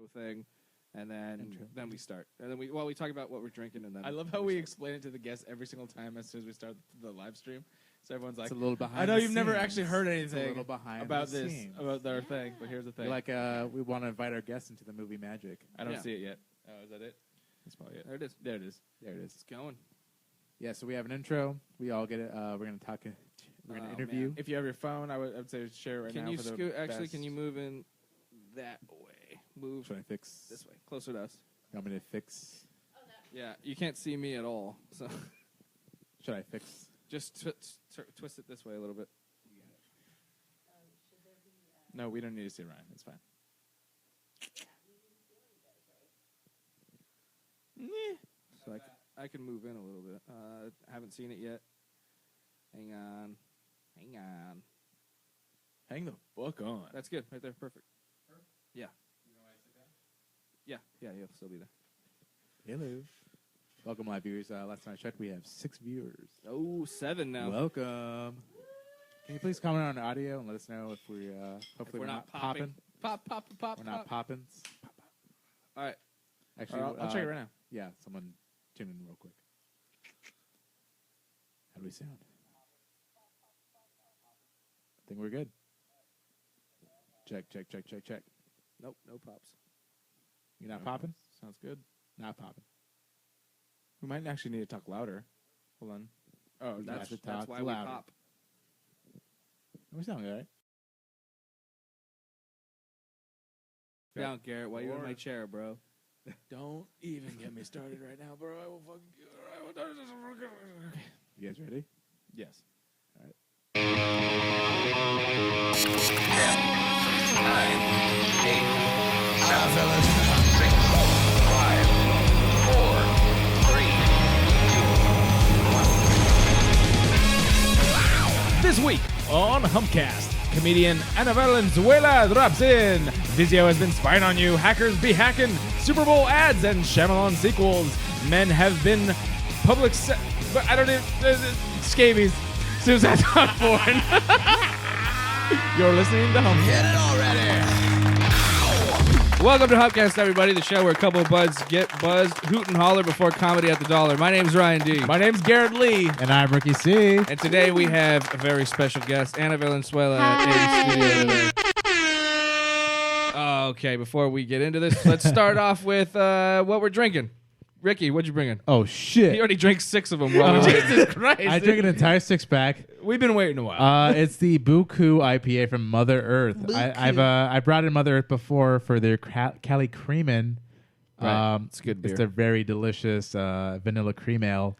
thing, and then we start. And then we talk about what we're drinking, and then I love how we explain it to the guests every single time as soon as we start the live stream. So everyone's like, it's a little behind I know the you've never scenes. actually heard It's a anything little behind about the this, scenes. about our thing, but here's the thing. We want to invite our guests into the movie Magic. I don't see it yet. Oh, is that it? That's probably it. There it is. There it is. There it is. It's going. Yeah, so we have an intro. We all get it. We're going to talk. We're going to interview. Man. If you have your phone, I would say share it right Can now. you for the scoot? Actually, best. can you move in that way? Move Should I fix this way, closer to us. You want me to fix? Yeah, you can't see me at all. So Should I fix? just twist it this way a little bit. No, we don't need to see Ryan. It's fine. So I can move in a little bit. I haven't seen it yet. Hang on. Hang the fuck on. That's good. Right there. Perfect. Yeah. Yeah, you'll still be there. Hello. Welcome, live viewers. Last time I checked, we have 6 viewers. Oh, 7 now. Welcome. Can you please comment on the audio and let us know if we hopefully we're not popping? Pop. We're not popping. All right. Actually, I'll check it right now. Yeah, someone tune in real quick. How do we sound? I think we're good. Check. Nope, no pops. You're not popping? Sounds good. Not popping. We might actually need to talk louder. Hold on. Oh, That's That's why louder. we pop. We sound good, right? Down, Garrett. Why you in my chair, bro? don't even get me started right now, bro. I will fucking. You guys ready? Yes. All right. 10, 9, 8, 7, 6, 5, 4, 3, 2, 1. This week on Humpcast, comedian Valenzuela drops in. Vizio has been spying on you. Hackers be hacking. Super Bowl ads and Shyamalan sequels. Men have been but I don't even. Scabies. Suzanne Born. You're listening to Humpcast. Get it already! Welcome to Humpcast, everybody, the show where a couple of buds get buzzed, hoot and holler before comedy at the dollar. My name's Ryan D. My name's Garrett Lee. And I'm Ricky C. And today we have a very special guest, Anna Valenzuela, in studio today. Okay, before we get into this, let's start off with what we're drinking. Ricky, what'd you bring in? Oh, shit. He already drank 6 of them. Jesus Christ. I drank an entire 6-pack. We've been waiting a while. It's the Buku IPA from Mother Earth. I brought in Mother Earth before for their Cali Creamin'. Right. It's good beer. It's a very delicious vanilla cream ale.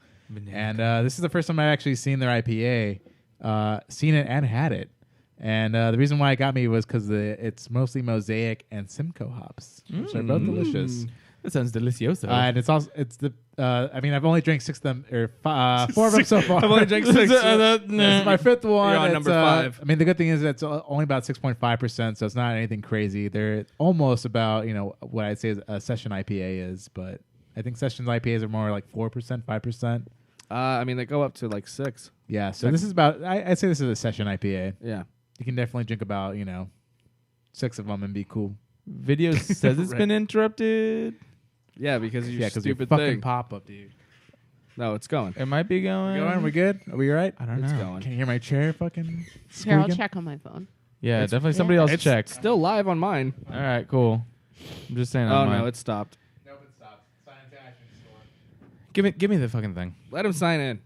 And this is the first time I've actually seen their IPA, seen it and had it. And the reason why it got me was because it's mostly Mosaic and Simcoe hops, which are both delicious. That sounds delicioso. And I've only drank 6 of them, or 4 of them so far. I've only drank 6. This is my 5th one. You're on It's, number 5. I mean, the good thing is it's only about 6.5%, so it's not anything crazy. They're almost about, what I'd say is a session IPA is, but I think session IPAs are more like 4%, 5%. They go up to like 6. Yeah, so this is about, I'd say this is a session IPA. Yeah. You can definitely drink about, 6 of them and be cool. Video says it's been interrupted. Yeah, because of your your stupid fucking thing. pop-up, dude. No, it's going. It might be going. We good? Are we all right? I don't know. It's going. Can you hear my chair fucking Here, I'll squeaking? check on my phone. Yeah, definitely somebody else It's checked. still live on mine. All right, cool. I'm just saying. Oh, no, it stopped. Nope, it stopped. Sign to action store. give me the fucking thing. Let him sign in.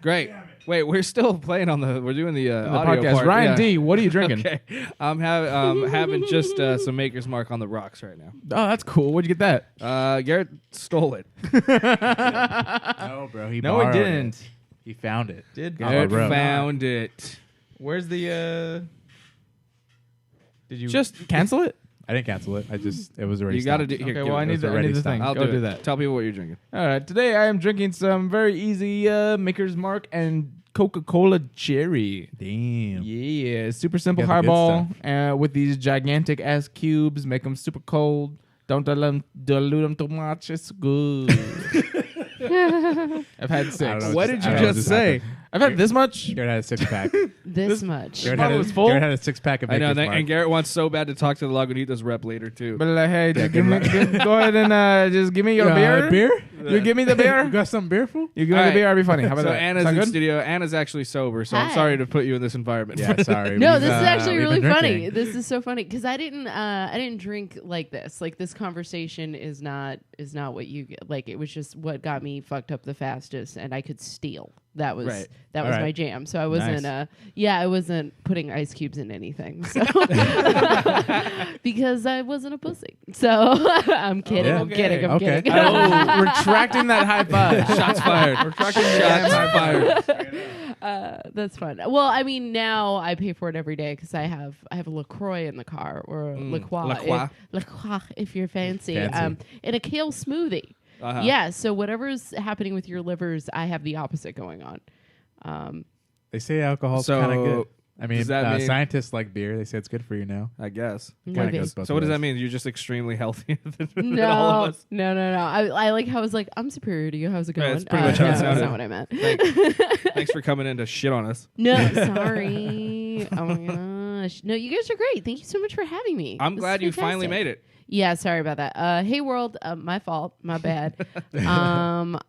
Great. Wait, we're still playing we're doing the The audio podcast. part. Ryan Yeah. D, what are you drinking? Okay. I'm having just some Maker's Mark on the rocks right now. Oh, that's cool. Where'd you get that? Garrett stole it. No, bro. He No, he borrowed didn't. it. He found it. Did Garrett bro. found it. Where's the? Did you Just cancel it? I didn't cancel it. It was already You got to stopped. do. Here, Okay, give well, it. I need already the stopped. thing. I'll Go do that. Tell people what you're drinking. All right, today I am drinking some very easy Maker's Mark and Coca-Cola Cherry. Damn. Yeah, super simple You got the good highball with these gigantic ass cubes. Make them super cold. Don't dilute them too much. It's good. I've had 6. I don't know What just- did I you don't know just what say? happened. I've had this much. Garrett had a 6-pack. This much. Garrett bottle had, was full? Garrett had a 6-pack of I know, Maker's Mark. and Garrett wants so bad to talk to the Lagunitas rep later too. But like, hey, just give me, go ahead and just give me your beer. Beer? You give me the beer. You got some beer, fool? You give me All the right. beer. I'll be funny. How about So that? Anna's Sound in good? studio. Anna's actually sober, so I'm Hi. sorry to put you in this environment. Yeah, sorry. No, We've, this is actually we've really been funny. drinking. This is so funny because I didn't drink like this. Like this conversation is not what you get. Like it was just what got me fucked up the fastest, and I could steal. That was Right. that was All right. my jam. So I wasn't Nice. I wasn't putting ice cubes in anything. So because I wasn't a pussy. So I'm kidding. Yeah. I'm kidding. I'm Okay. kidding. Oh, retracting that high five. Shots fired. Retracting Shots fired. That's fun. Well, I mean, now I pay for it every day because I have a LaCroix in the car or a La Croix. La Croix. La Croix, if you're fancy. Fancy. And a kale smoothie. Uh-huh. Yeah, so whatever's happening with your livers, I have the opposite going on. They say alcohol's So, kind of good. I mean, does that mean- scientists like beer. They say it's good for you now. I guess. Kind Maybe. of goes both So what does ways. that mean? You're just extremely healthy than No, all of us. no. I like how I was like, I'm superior to you. How's it Yeah, going? that's pretty much how it no, sounded. That's not what I meant. Thanks for coming in to shit on us. No, sorry. Oh my gosh. No, you guys are great. Thank you so much for having me. I'm This glad is you finally fantastic. made it. Yeah, sorry about that. Hey world, my fault, my bad.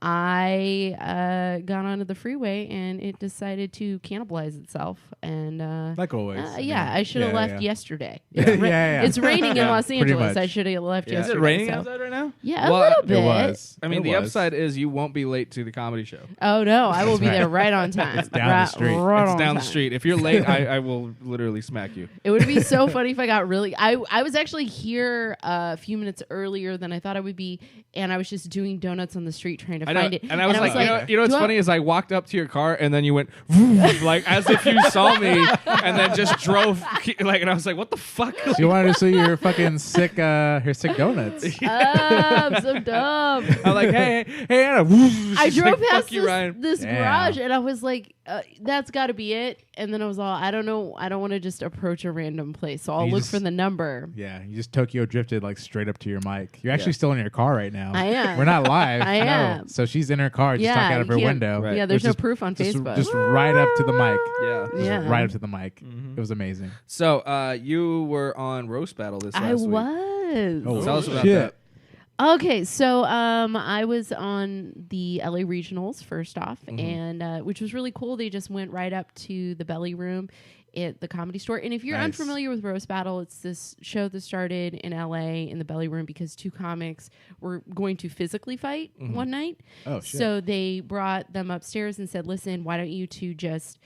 I got onto the freeway and it decided to cannibalize itself. And Like always. yeah, I should have Yeah, left yeah. yesterday. Yeah, yeah. It's raining in Yeah, Los pretty Angeles. much. I should have left Yeah. Is it yesterday. Is it raining so- outside right now? Yeah, Well, a little bit. It was. I mean, It the was. upside is you won't be late to the comedy show. Oh no, I will be right. there right on time. It's down the street. Right It's on down the time. street. If you're late, I will literally smack you. It would be so funny if I got really. I was actually here a few minutes earlier than I thought I would be, and I was just doing donuts on the street trying to I know, find it. and I was like, you know what's do I- funny is I walked up to your car and then you went like as if you saw me, and then just drove like, and I was like, what the fuck? She wanted to see your fucking sick, her sick donuts. I'm so dumb. I'm like, hey Anna. I She's drove like, past fuck you, Ryan. this Damn. garage and I was like, that's got to be it. And then I was all, I don't know. I don't want to just approach a random place. So I'll You look just- for the number. Yeah, you just Tokyo drifted like straight up to your mic. You're actually Yeah. still in your car right now. I am. We're not live. I No. am. So she's in her car, just Yeah, talking out of you her can't- window. Right. Yeah, there's Which no is proof on Just, Facebook. just right up to the mic. Yeah. Just Yeah. right up to the mic. Mhm. It was amazing. So you were on Roast Battle this I last week. was. Oh, Tell us about shit. that. Okay, so I was on the LA Regionals first off, and which was really cool. They just went right up to the Belly Room at the Comedy Store. And if you're Nice. unfamiliar with Roast Battle, it's this show that started in LA in the Belly Room because two comics were going to physically fight one night. Oh, shit. So they brought them upstairs and said, "Listen, why don't you two just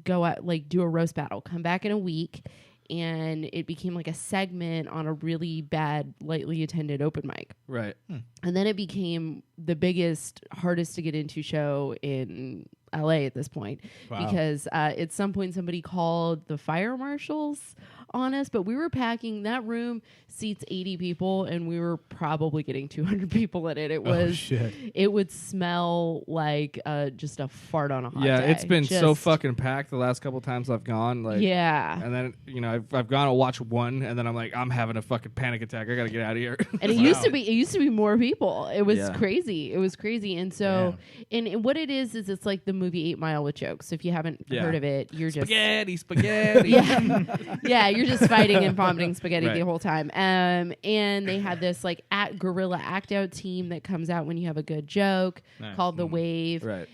go out, like do a roast battle, come back in a week." And it became like a segment on a really bad, lightly attended open mic. Right. And then it became the biggest, hardest to get into show in LA at this point. Wow. Because at some point somebody called the fire marshals on us, but we were packing that room, seats 80 people, and we were probably getting 200 people in it. It was, shit. it would smell like just a fart on a hot Yeah, day. it's been so Just- fucking packed the last couple times I've gone. Like, Yeah. And then I've gone to watch one, and then I'm like, I'm having a fucking panic attack. I gotta get out of here. And it used to be more people. It was Yeah. crazy. It was crazy. And so, and what it is it's like the movie 8 Mile with jokes. If you haven't Yeah. heard of it, you're just spaghetti. yeah, you're just fighting and vomiting spaghetti Right. the whole time. And they had this like guerrilla act out team that comes out when you have a good joke called The Wave. Right.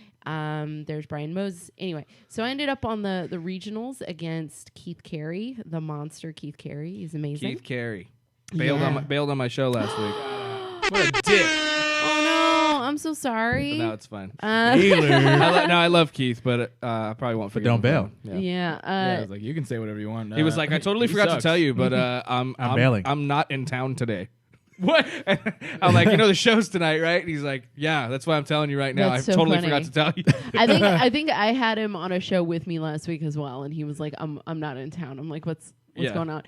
There's Brian Moses. Anyway, so I ended up on the regionals against Keith Carey, the monster Keith Carey. He's amazing. Keith Carey bailed on my show last week. What a dick. Oh no, I'm so But sorry. now it's fine. Healer. I love Keith, but I probably won't forget. don't him. bail. Yeah. Yeah. I was like, you can say whatever you want. He was like, I totally he forgot to sucks. tell you, but I'm bailing. I'm not in town today. What? I'm like, the show's tonight, right? And he's like, yeah, that's why I'm telling you right now. That's I so totally funny. forgot to tell you. I think I had him on a show with me last week as well, and he was like, "I'm not in town." I'm like, "What's Yeah. going on?"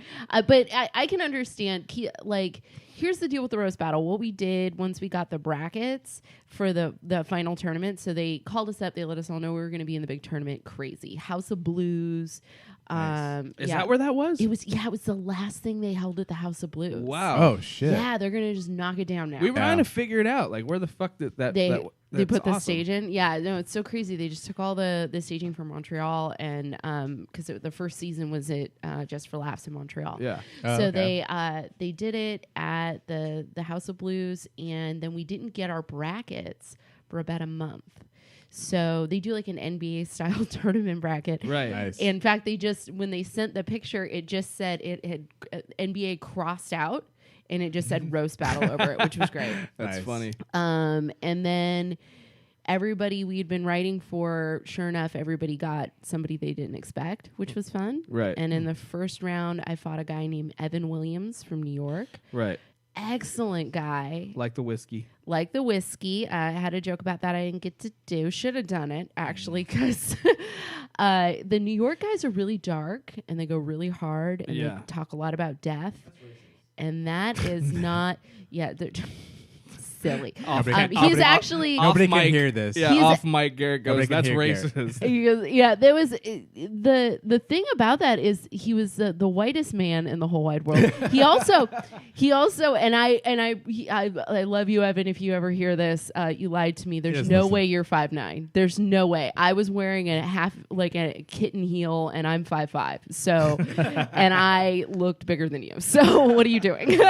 But I can understand. Like, here's the deal with the roast battle. What we did once we got the brackets for the final tournament, so they called us up. They let us all know we were going to be in the big tournament. Crazy House of Blues. Is that where that was? It was. Yeah, it was the last thing they held at the House of Blues. Wow. Oh shit. Yeah, they're gonna just knock it down now. We were trying to figure it out. Like, where the fuck did that? They that's put the awesome. stage in. Yeah, no, it's so crazy. They just took all the staging from Montreal, and because the first season was at Just for Laughs in Montreal. Yeah. Oh, So okay. they did it at the House of Blues, and then we didn't get our brackets for about a month. So they do like an NBA style tournament bracket. Right. Nice. In fact, they just, when they sent the picture, it just said it had NBA crossed out, and it just said roast battle over it, which was great. That's Nice. funny. And then everybody we had been writing for, sure enough, everybody got somebody they didn't expect, which was fun. Right. And in the first round, I fought a guy named Evan Williams from New York. Right. Excellent guy. Like the whiskey. Like the whiskey. I had a joke about that I didn't get to do. Should have done it, actually, because the New York guys are really dark, and they go really hard, and Yeah. they talk a lot about death. And that is not... Yeah, they're silly. He's actually... Nobody Off can mic. hear this. Yeah, He's- off mic, Garrett goes, Nobody can that's hear racist. He goes, yeah, there was the thing about that is he was the whitest man in the whole wide world. he also and I love you, Evan. If you ever hear this, you lied to me. There's Yes, no listen. way you're 5'9". There's no way. I was wearing a kitten heel, and I'm 5'5". So, and I looked bigger than you. So what are you doing?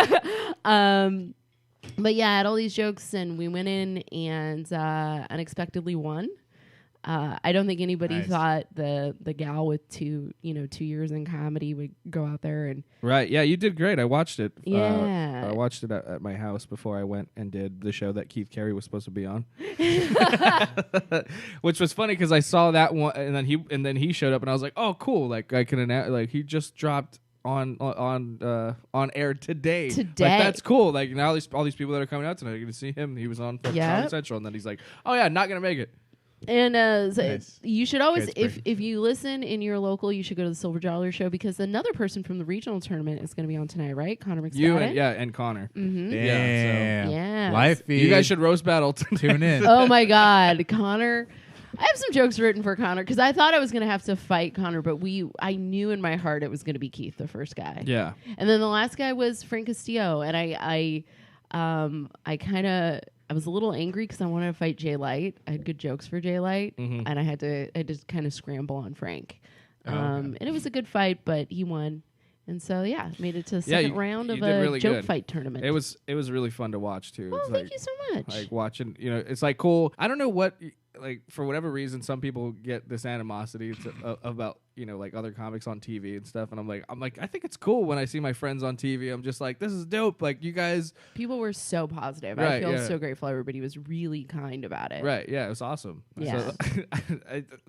But yeah, I had all these jokes, and we went in and unexpectedly won. I don't think anybody Nice. thought the gal with 2 years in comedy would go out there and Right. Yeah, you did great. I watched it. Yeah. I watched it at my house before I went and did the show that Keith Carey was supposed to be on. Which was funny because I saw that one, and then he showed up, and I was like, oh, cool. Like, I can like he just dropped on air today. Like, that's cool. Like, now all these people that are coming out tonight are going to see him. He was on fucking Yep. Comedy Central, and then he's like, oh yeah, not going to make it. And so Nice. you should always, Great spring. if you listen in your local, you should go to the Silver Dollar Show, because another person from the regional tournament is going to be on tonight, right? Connor McSpadden. You and Connor. Mm-hmm. Damn. Yeah. Live feed. You guys should roast battle. tune in. Oh my God, Connor. I have some jokes written for Connor, because I thought I was going to have to fight Connor, but I knew in my heart it was going to be Keith, the first guy. Yeah. And then the last guy was Frank Castillo, and I was a little angry because I wanted to fight Jay Light. I had good jokes for Jay Light, and I had to kind of scramble on Frank. And it was a good fight, but he won. And so, yeah, made it to the second round of you did a really joke good. fight tournament. It was really fun to watch too. Oh, It's thank like, you so much. Like watching, it's like cool. I don't know what, like, for whatever reason, some people get this animosity about like other comics on TV and stuff, and I'm like, I think it's cool when I see my friends on TV. I'm just like, this is dope. Like, you guys, People were so positive. I Right, feel yeah. so grateful. Everybody was really kind about it. right? Yeah, it was awesome. Yeah.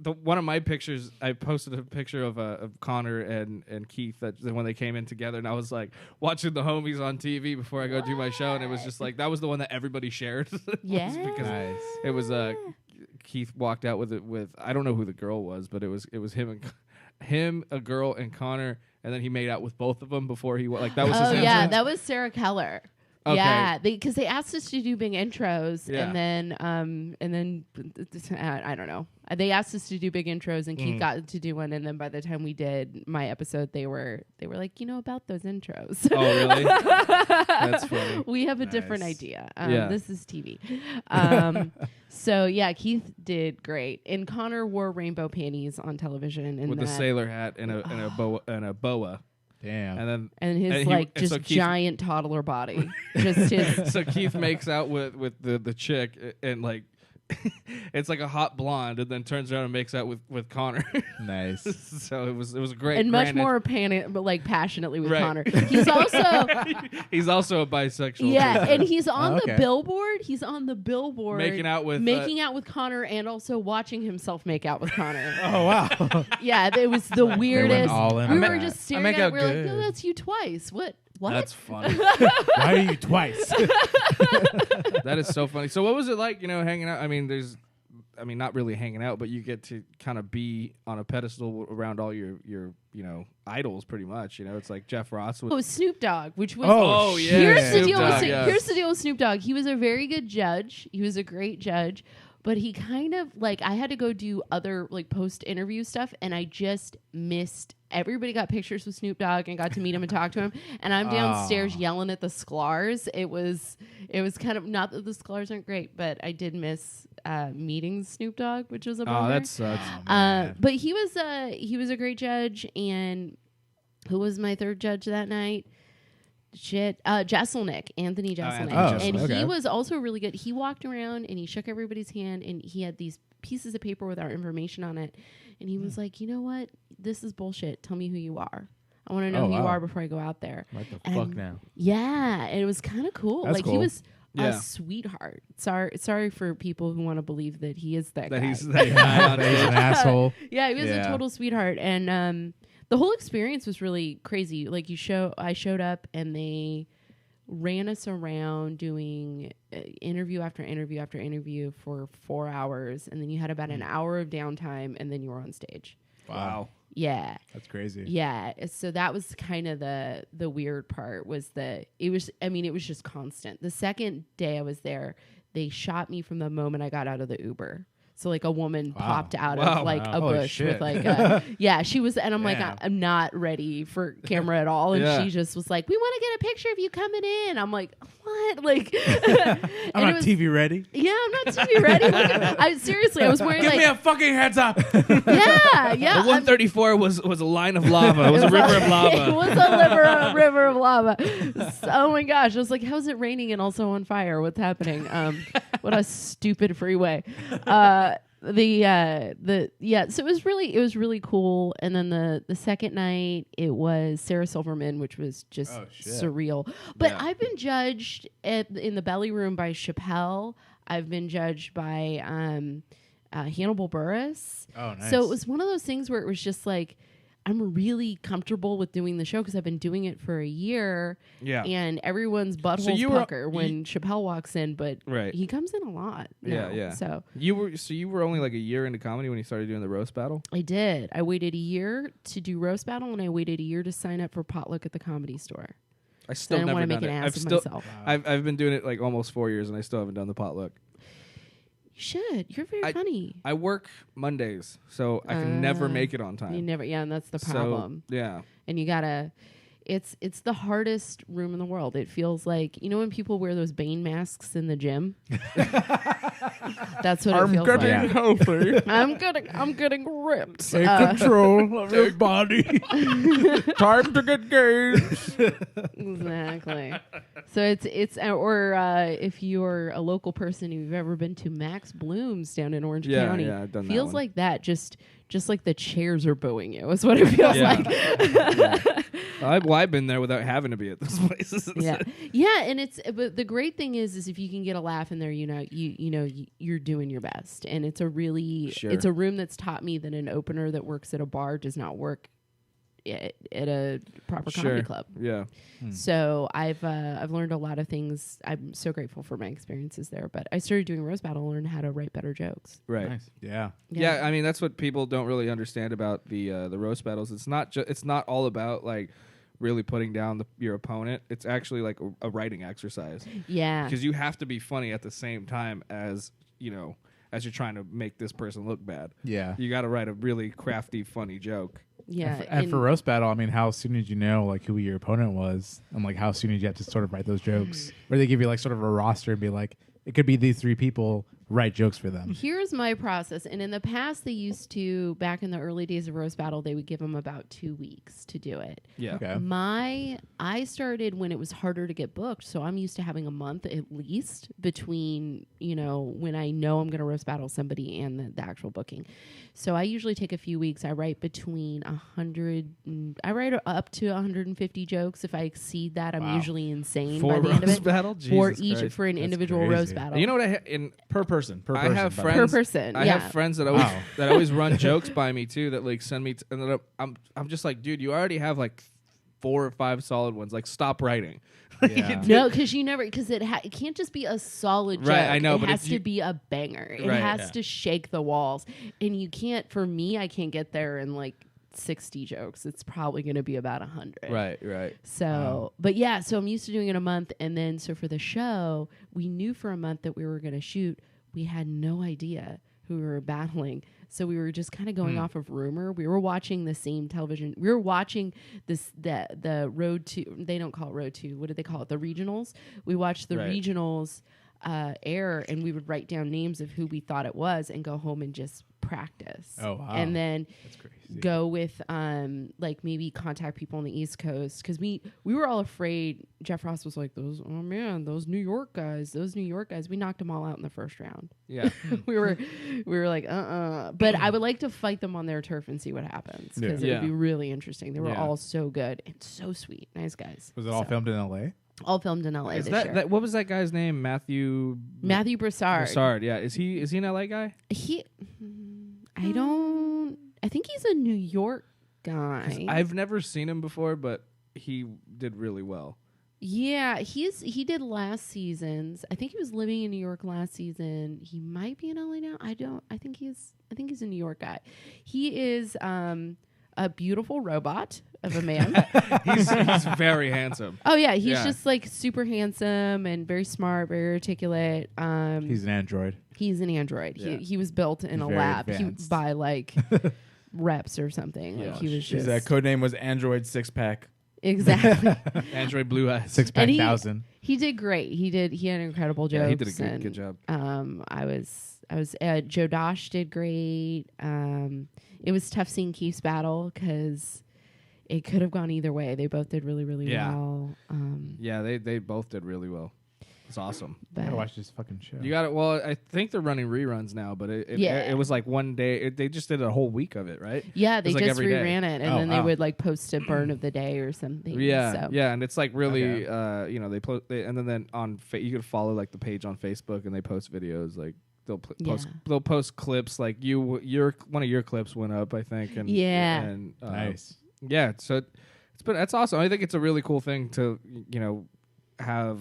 So, one of my pictures, I posted a picture of Connor and Keith when they came in together, and I was like watching the homies on TV before I go do my show, and it was just like that was the one that everybody shared. Yeah. because Nice. it was Keith walked out with I don't know who the girl was, but it was him, a girl, and Connor, and then he made out with both of them before he that was his Oh, yeah, entrance. that was Sarah Keller. Okay. Yeah, because they asked us to do big intros, Yeah. and then I don't know. They asked us to do big intros, and Keith got to do one. And then by the time we did my episode, they were like, about those intros. Oh, really? That's funny. We have a different Nice. idea. Yeah. This is TV. So yeah, Keith did great, and Connor wore rainbow panties on television, and With the sailor hat and a boa. Damn. And his and just so Keith, giant toddler body, just his. so Keith makes out with the chick, and like it's like a hot blonde, and then turns around and makes out with Connor. Nice. So it was great. And much Granted, more passionately with Right. Connor. He's also he's also a bisexual. yeah, and he's on Oh, okay. the billboard. He's on the billboard Making out with Connor, and also watching himself make out with Connor. Oh wow. Yeah, it was the weirdest. all in We on were that. just staring make at it. out We're like, good. no, that's you twice. What? That's funny. Why are you twice? That is so funny. So what was it like, hanging out? I mean, not really hanging out, but you get to kind of be on a pedestal around all your idols, pretty much. It's like Jeff Ross. It was Snoop Dogg, which was. Oh, yeah. Here's the Snoop deal. Dogg, With, yes. Here's the deal with Snoop Dogg. He was a very good judge. He was a great judge, But he kind of like, I had to go do other like post interview stuff, and I just missed. Everybody got pictures with Snoop Dogg and got to meet him and talk to him, and I'm downstairs yelling at the Sklar's. It was kind of, not that the Sklar's aren't great, but I did miss meeting Snoop Dogg, which was a bummer. Oh, that sucks. But he was a great judge. And who was my third judge that night? Jeselnik, Anthony Jeselnik. Anthony And Jeselnik. he was also really good. He walked around and he shook everybody's hand, and he had these pieces of paper with our information on it. And he was like, you know what? This is bullshit. Tell me who you are. I want to know who you are before I go out there. What the And fuck now? Yeah, and it was kind of cool. That's like he cool. was Yeah. a sweetheart. Sorry for people who want to believe that he is that guy. He's that guy on He's an it. asshole. Yeah, he was Yeah. a total sweetheart, and the whole experience was really crazy. Like I showed up, and they ran us around doing interview after interview after interview for 4 hours, and then you had about an hour of downtime, and then you were on stage. Wow. Yeah. That's crazy. Yeah, so that was kind of the weird part, was that it was just constant. The second day I was there, they shot me from the moment I got out of the Uber. So like a woman popped out of like a Holy bush shit. with like a, yeah, she was, and I'm like, Damn. I'm not ready for camera at all. And Yeah. she just was like, we want to get a picture of you coming in. I'm like, what? Like, I'm not TV ready. yeah, I'm not TV ready. I was wearing Give like, me a fucking heads up. yeah. The 134 was a line of lava. It was a river of It lava. was a river of lava. Oh my gosh. I was like, how's it raining and also on fire? What's happening? What a stupid freeway. So it was really cool. And then the second night it was Sarah Silverman, which was just surreal. But Yeah. I've been judged in the belly room by Chappelle. I've been judged by Hannibal Buress. Oh, nice. So it was one of those things where it was just like, I'm really comfortable with doing the show because I've been doing it for a year. Yeah. And everyone's buttholes you were- pucker when Chappelle walks in, but Right. he comes in a lot. Yeah, now. yeah. So You were only like a year into comedy when you started doing the roast battle? I did. I waited a year to do roast battle, and I waited a year to sign up for potluck at the Comedy Store. I still I didn't never want to done make an it. ass I've of still myself. I've been doing it like almost 4 years and I still haven't done the potluck. You should. You're very funny. I work Mondays, so I can never make it on time. You never. Yeah, and that's the So, problem. yeah. And you gotta. It's the hardest room in the world. It feels like, you know, when people wear those Bane masks in the gym. That's what it feels like. Yeah. healthy. I'm getting ripped. Take control of your body. Time to get games. Exactly. So it's or if you're a local person, you've ever been to Max Bloom's down in Orange Yeah, County, yeah, I've done that feels one. like that. Just like the chairs are booing you is what it feels Yeah. like. I've been there without having to be at those places. Yeah, yeah, and but the great thing is if you can get a laugh in there, you're doing your best, and it's a really Sure. it's a room that's taught me that an opener that works at a bar does not work at a proper comedy club. Yeah. So I've learned a lot of things. I'm so grateful for my experiences there. But I started doing roast battle, learned how to write better jokes. Right. Nice. Yeah. Yeah, I mean that's what people don't really understand about the roast battles. It's not all about like really putting down your opponent. It's actually like a writing exercise Yeah. because you have to be funny at the same time as as you're trying to make this person look bad. Yeah. You got to write a really crafty, funny joke. Yeah. And for roast battle, I mean, how soon did you know like who your opponent was, and like how soon did you have to sort of write those jokes? Where they give you like sort of a roster and be like, it could be these 3 people, write jokes for them. Here's my process. And in the past, they used to, back in the early days of roast battle, they would give them about 2 weeks to do it. Yeah. Okay. I started when it was harder to get booked, so I'm used to having a month at least between, when I know I'm going to roast battle somebody and the actual booking. So I usually take a few weeks. I write between 100, I write up to 150 jokes. If I exceed that, I'm usually insane For by the end of roast it. battle? For Jesus Christ. for an That's individual crazy. roast battle. You know what Per person. I have by the way. friends Per person, I yeah. have friends that always run jokes by me too that like send me and then I'm just like, dude, you already have like 4 or 5 solid ones. Like stop writing. Yeah. No, because it can't just be a solid joke. Right, I know, it but has if you- to be a banger. It Right, has yeah. to shake the walls, and you can't. For me, I can't get there in like 60 jokes. It's probably going to be about 100. Right. So, but yeah, so I'm used to doing it a month, and then so for the show, we knew for a month that we were going to shoot. we had no idea who we were battling. So we were just kind of going off of rumor. We were watching the same television. We were watching the Road to, they don't call it Road to, what do they call it? The regionals. We watched the regionals air, and we would write down names of who we thought it was and go home and just practice. Oh, wow. And then That's crazy. go with like maybe contact people on the East Coast, because we were all afraid. Jeff Ross was like, those New York guys, we knocked them all out in the first round. Yeah. we were like but I would like to fight them on their turf and see what happens, because it would be really interesting. They were all so good and so sweet, nice guys. Was it all filmed in L.A.? All filmed in LA Is this year. that what was that guy's name? Matthew Broussard. Broussard, yeah. Is he an LA guy? I think he's a New York guy. I've never seen him before, but he did really well. Yeah, he did last season's. I think he was living in New York last season. He might be in LA now. I think he's a New York guy. He is a beautiful robot of a man. he's very handsome. Oh yeah, he's just like super handsome and very smart, very articulate. He's an android. He's an android. Yeah. He was built in a very lab advanced. by like reps or something. Yeah. Like he was His just code name was Android Six Pack. exactly. Android Blue Eyes. 6-pack And he- 1,000. He did great. He had incredible jokes. Yeah, he did a good job. I was Joe Dosh did great. It was tough seeing Keith's battle because it could have gone either way. They both did really, really well. Yeah, they both did really well. It's awesome. I But gotta watch this fucking show. You got it. Well, I think they're running reruns now, but it was like one day. They just did a whole week of it, right? yeah, they It's like just every day. reran it, and Oh, then they wow. would like post a burn of the day or something. Yeah, so. yeah, and it's like really, Okay. and then on you could follow like the page on Facebook, and they post videos like. Yeah. They'll post clips like your one of your clips went up, I think, and and Nice. yeah, so that's awesome. I think it's a really cool thing to have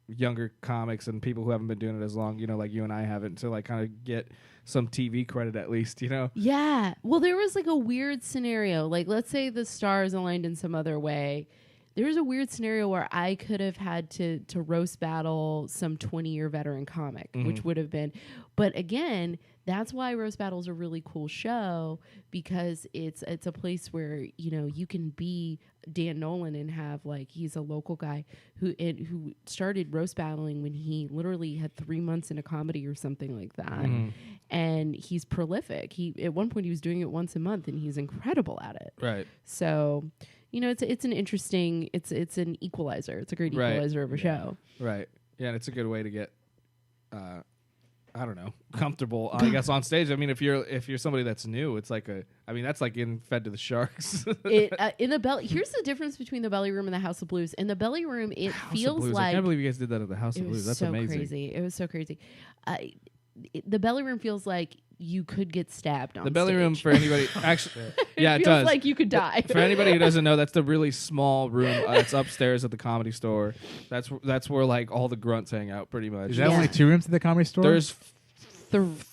younger comics and people who haven't been doing it as long, like you and I haven't, to like kind of get some TV credit at least, Yeah. Well, there was like a weird scenario. Like, let's say the stars aligned in some other way. There was a weird scenario where I could have had to roast battle some 20-year veteran comic, which would have been. But again, that's why roast battle is a really cool show, because it's a place where you can be Dan Nolan and have like, he's a local guy who started roast battling when he literally had 3 months in a comedy or something like that, and he's prolific. At one point he was doing it once a month, and he's incredible at it. Right. So, it's an interesting, it's an equalizer. It's a great equalizer of a show. Right. Yeah, and it's a good way to get I don't know, comfortable, I guess, on stage. I mean, if you're somebody that's new, it's like that's like in Fed to the Sharks. In the belly, here's the difference between the Belly Room and the House of Blues. In the Belly Room, it House of feels Blues. like I can't believe you guys did that at the House it of Blues. was That's so amazing. crazy. It was so crazy. The Belly Room feels like you could get stabbed on The Belly Room, stage. for anybody, actually, yeah, it feels does. like you could die. For anybody who doesn't know, that's the really small room that's upstairs at the Comedy Store. That's where like all the grunts hang out, pretty much. Is that Yeah. only 2 rooms at the Comedy Store? There's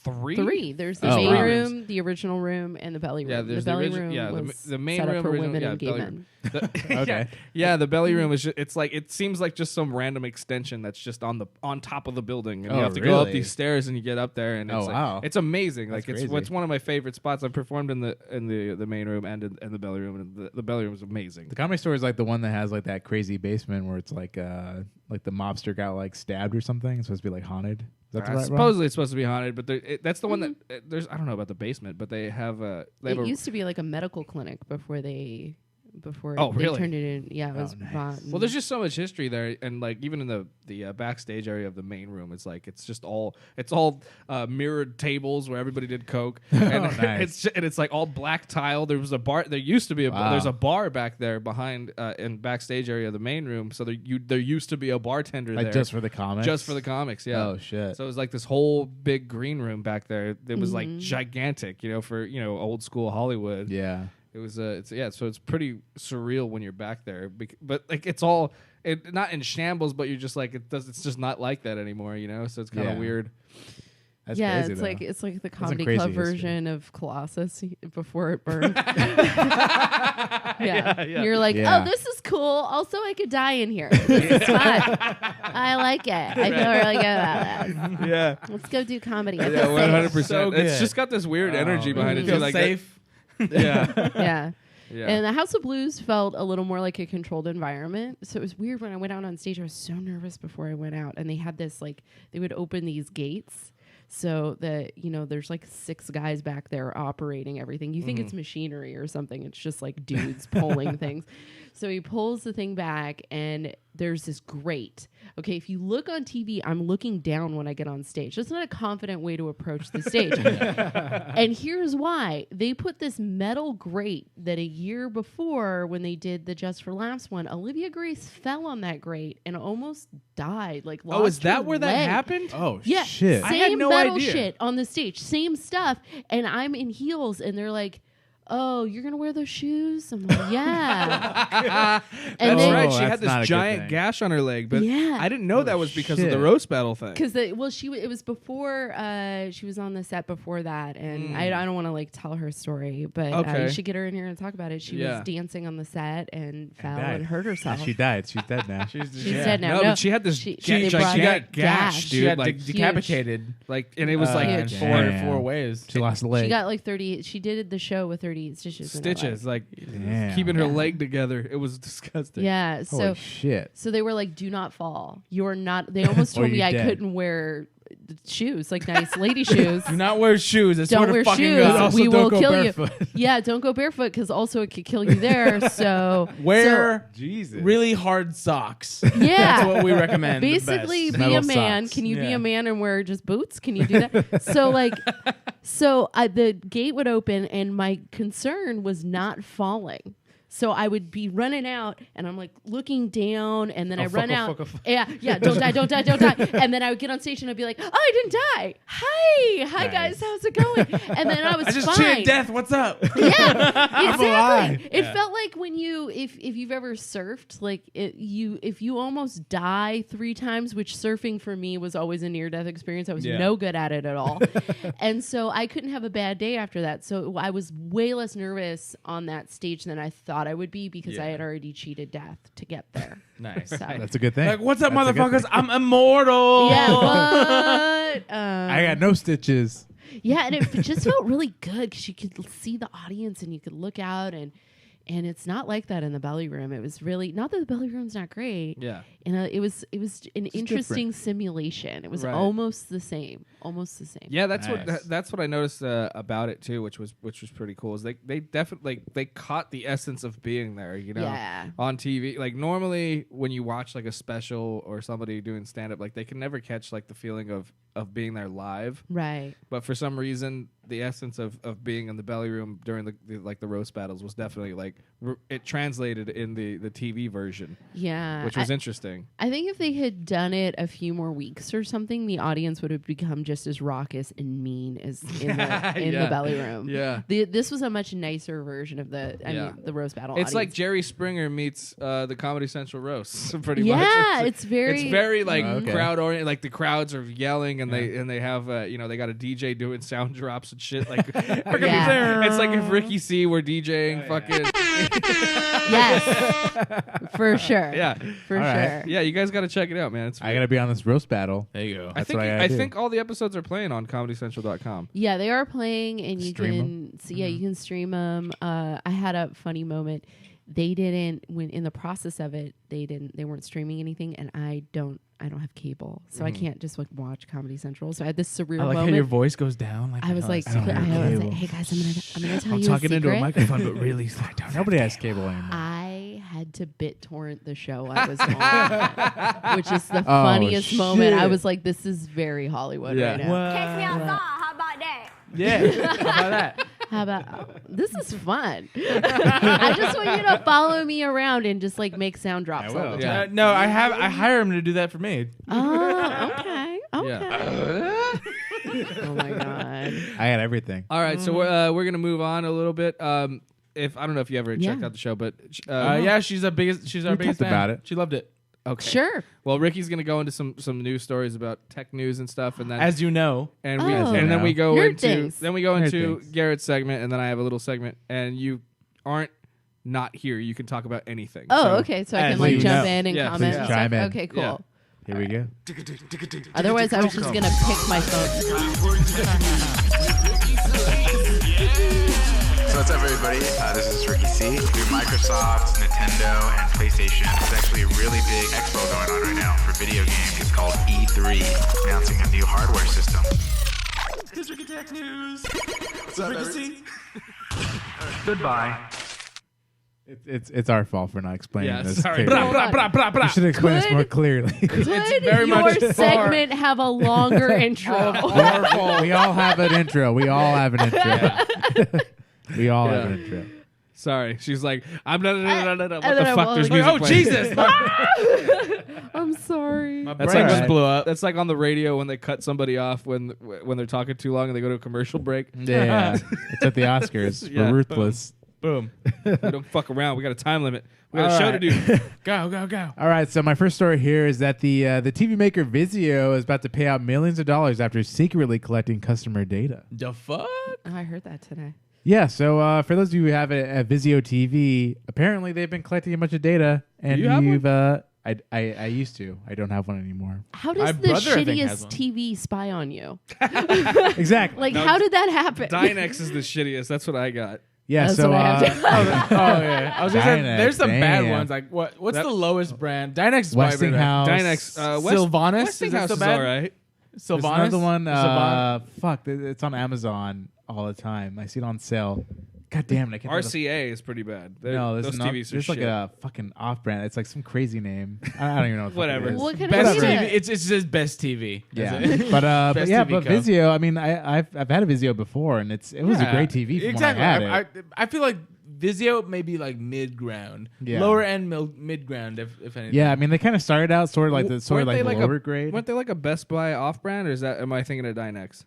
Three. There's the Oh, main wow. room, the original room, and the Belly Room. Yeah, the there's Belly the Room was the main set up room for original- women yeah, and gay Belly men. Room. Okay. Yeah, the Belly Room is just, it seems like just some random extension that's just on top of the building, and you Oh, have to go up really? these stairs and you get up there, and it's Oh, like, wow. it's amazing. That's Like crazy. it's one of my favorite spots. I've performed in the main room and in the Belly Room, and the Belly Room is amazing. The Comedy Store is like the one that has like that crazy basement where it's like the mobster got like stabbed or something. It's supposed to be like haunted. Is that the right one? Supposedly it's supposed to be haunted, but that's the one that there's. I don't know about the basement, but they have It a used to be like a medical clinic before they Oh, they really? turned it in. Yeah, it was nice. bought. Well, there's just so much history there, and like even in the backstage area of the main room, it's like it's all mirrored tables where everybody did coke, and nice. it's like all black tile. There was a bar. There used to be Wow. there's a bar back there behind in backstage area of the main room. So there used to be a bartender Like there just for the comics? just for the comics. Yeah. Oh, shit. So it was like this whole big green room back there. It was like Mm-hmm. gigantic, for old school Hollywood. Yeah. It was so it's pretty surreal when you're back there, but like it's all not in shambles, but you're just like it's just not like that anymore, so it's kind of Yeah. weird. That's yeah, crazy, it's though. like the That's a comedy crazy club history. version of Colossus before it burned. Yeah. You're like, Yeah. oh, this is cool. Also, I could die in here. This is fun. I like it. I feel really good about this. Yeah. Let's go do comedy. Yeah, At the 100%. So It's good. just got this weird energy behind it. Feel Too. Like safe. Yeah. yeah. Yeah. And the House of Blues felt a little more like a controlled environment. So it was weird when I went out on stage. I was so nervous before I went out. And they had this, like, they would open these gates so that, there's like 6 guys back there operating everything. You think it's machinery or something. It's just like dudes pulling things. So he pulls the thing back and there's this grate. Okay, if you look on TV, I'm looking down when I get on stage. That's not a confident way to approach the stage. And here's why. They put this metal grate that a year before when they did the Just for Laughs one, Olivia Grace fell on that grate and almost died. Like, Oh, is lost that her where that leg. happened? Oh, Yeah, shit. I same had no metal idea. shit on the stage, same stuff, and I'm in heels, and they're like, "Oh, you're gonna wear those shoes?" I'm like, "Yeah." That's then- right. Oh, She that's had not a this good giant thing. gash on her leg, but Yeah. I didn't know that was because of the shit. roast battle thing. Because it was before she was on the set before that, and I don't want to like tell her story, but Okay. you should get her in here and talk about it. She Yeah. was dancing on the set and fell died. and hurt herself. She died. She's dead now. She's dead now. No, but she had this. She- She, they like, brought she got it gashed, She dude. got Like, decapitated. and it was like Huge. four ways. She lost a leg. She got like 30. She did the show with 30 stitches. in her leg. stitches, like Damn. keeping her Yeah. leg together. It was disgusting. Yeah. Holy So shit. So they were like, "Do not fall. You're not." They almost Or told me you're I dead. couldn't wear shoes, like nice lady shoes. Do not wear shoes. I swear Don't to wear fucking shoes. God. Also, We don't will go kill barefoot. you. Yeah, don't go barefoot because also it could kill you there. So Wear Jesus. really hard socks. yeah. That's what we recommend. the Basically, best. be Metal a man. socks. Can you be Yeah. a man and wear just boots? Can you do that? So like, the gate would open, and my concern was not falling. So I would be running out, and I'm like looking down, and then I run out. Yeah, don't die, don't die, don't die. And then I would get on stage, and I'd be like, "Oh, I didn't die. Hi Nice. guys, how's it going?" And then I was I just fine. cheered death. What's up? Yeah, exactly. alive. It felt like when if you've ever surfed, like if you almost die 3 times, which surfing for me was always a near death experience. I was Yeah. no good at it at all, and so I couldn't have a bad day after that. So I was way less nervous on that stage than I thought I would be because I had already cheated death to get there. Nice. So. That's a good thing. Like, what's up, That's a good motherfuckers? thing. I'm immortal. Yeah, but I got no stitches. yeah, and it just felt really good because you could see the audience and you could look out and it's not like that in the belly room. It was really not that the belly room's not great. Yeah. And it was an interesting simulation. It was Right. almost the same. Yeah, that's Nice. that's what I noticed about it too, which was pretty cool. Is they definitely they caught the essence of being there, Yeah. on TV. Like normally when you watch like a special or somebody doing stand up, like they can never catch like the feeling of being there live. Right. But for some reason, the essence of being in the belly room during the roast battles was definitely like it translated in the TV version, Yeah. which was interesting. I think if they had done it a few more weeks or something, the audience would have become just as raucous and mean as in the Yeah. belly room. Yeah. This was a much nicer version of the roast battle. It's like audience. Jerry Springer meets the Comedy Central roast, pretty Yeah, much. it's very like Okay. crowd oriented. Like the crowds are yelling, and they have they got a DJ doing sound drops and shit. Like Yeah. it's like if Ricky C were DJing, fucking yes, for sure. yeah, for All sure. right. yeah. You guys got to check it out, man. It's I got to be on this roast battle. There you go. I That's think what I gotta do. think all the episodes are playing on ComedyCentral.com. Yeah, they are playing, and you Stream 'em? can see. Yeah, you can stream them. I had a funny moment. They didn't when in the process of it. They weren't streaming anything, and I don't have cable, so I can't just like watch Comedy Central. So I had this surreal I like moment. how your voice goes down. I was like, I don't have I was cable. like, hey guys, I'm gonna tell I'm you talking a into a secret. microphone, but really slow down. Nobody has cable anymore. I had to BitTorrent the show I was on, which is the funniest moment. I shit. was like, this is very Hollywood Yeah. right now. Catch me outside. How about that? Yeah. How about that? How about this is fun? I just want you to follow me around and just like make sound drops I all will. the Yeah. time. No, I hire him to do that for me. Oh, okay. Yeah. Oh my god. I had everything. All right, so we're gonna move on a little bit. If I don't know if you ever checked Yeah. out the show, but Yeah, she's our biggest We fan. talked about it. She loved it. Okay. Sure. Well, Ricky's gonna go into some news stories about tech news and stuff, and then As you know. and Oh. we As you and then we go Nerd into things. Things. Garrett's segment, and then I have a little segment, and you aren't not here. You can talk about anything. Oh, So- okay. So I as can like you jump know. in and Yeah, comment please and chime stuff. in. Okay, cool. Yeah. Here we go. Otherwise, I was just gonna pick my phone. So what's up, everybody? This is Ricky C. Through Microsoft, Nintendo, and PlayStation, there's actually a really big expo going on right now for video games. It's called E3, announcing a new hardware system. Here's Ricky Tech News. What's up, Ricky C? Goodbye. It's our fault for not explaining Yeah, this. sorry. clearly. Bra, bra, bra, bra. You should explain this Could- more clearly. Could very your much segment have a longer intro? We all have an intro. We all have an intro. We all have an intro. Sorry, she's like, I'm not. What and the then I fuck? was There's like, music Oh, playing. Jesus. I'm sorry. My That's brain like just blew up. That's like on the radio when they cut somebody off when they're talking too long and they go to a commercial break. Yeah, it's at the Oscars. Yeah. We're ruthless. Boom. We don't fuck around. We got a time limit. We got a All show right. to do. Go, go, go. All right, so my first story here is that the TV maker Vizio is about to pay out millions of dollars after secretly collecting customer data. The fuck? Oh, I heard that today. Yeah, so for those of you who have a Vizio TV, apparently they've been collecting a bunch of data, and you have you've I used to. I don't have one anymore. How My does the brother, I think, has shittiest one. TV spy on you? Exactly. Like, No, how did that happen? Dynex is the shittiest. That's what I got. Yeah, That's so what I have to- Oh, yeah. I was gonna say, Dynex, there's some bad damn. ones. Like, what's That- the lowest brand? Dynex is probably better. Westinghouse. Dynex. Sylvanas? Westinghouse Is is that so bad? all right. There's Sylvanas? another one. Sylvan- Fuck, it's on Amazon all the time. I see it on sale. God damn it! I can't think of- RCA is pretty bad. No, those there's not. TVs are There's like shit. a fucking off-brand. It's like some crazy name. I don't even know what the fuck Whatever. it is. What kind Best of TV. data? It says best TV. Yeah, That's it. but Best yeah, TV but co. Vizio. I mean, I've had a Vizio before, and it was a Yeah, great TV. From exactly. When I had it. I feel like Vizio may be like mid ground, Yeah. lower end mid ground, if anything. Yeah, I mean, they kind of started out sort of like the Weren't they lower a, grade. Weren't they like a Best Buy off-brand, or is that? Am I thinking of Dynex?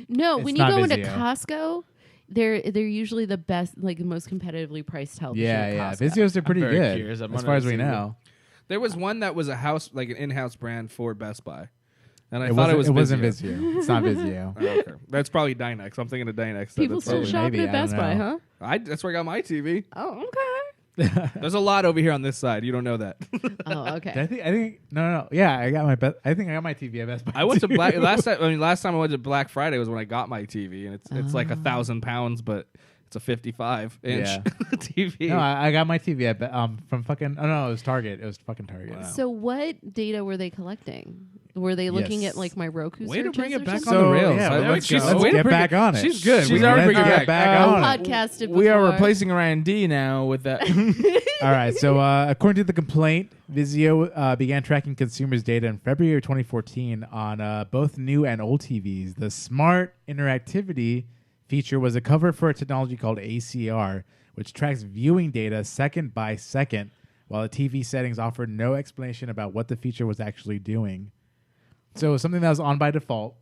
No, It's when you not go into Vizio. Costco, they're usually the best, like the most competitively priced television. Yeah, at yeah. Costco. Vizios are pretty very good curious. I'm as gonna far as we see know. There was one that was a house, like an in-house brand for Best Buy, and I It thought wasn't, it was wasn't Vizio. Vizio. It's not Vizio. Oh, okay. That's probably Dynex. I'm thinking of Dynex. People That's still probably- shopping maybe, at I don't Best Buy, know. huh? That's where I got my TV. Oh, okay. There's a lot over here on this side. You don't know that. Oh, okay. I think no. Yeah, I got my I think I got my TV at Best Buy. I went to too. Black last time I went to Black Friday was when I got my TV, and it's like £1,000, but it's a 55-inch Yeah. TV. No, I got my TV at from fucking. Oh no, it was Target. It was fucking Target. So what data were they collecting? Were they looking Yes. at like my Roku Way to searches bring it or back something? on the rails. Yeah, I let's, like she's- let's way to get bring back on it. She's good. She's We already can bringing bring it it back. back. on it. Podcasted We are before. replacing Ryan D now with that. All right. So according to the complaint, Vizio began tracking consumers' data in February of 2014 on both new and old TVs. The smart interactivity feature was a cover for a technology called ACR, which tracks viewing data second by second, while the TV settings offered no explanation about what the feature was actually doing. So it was something that was on by default.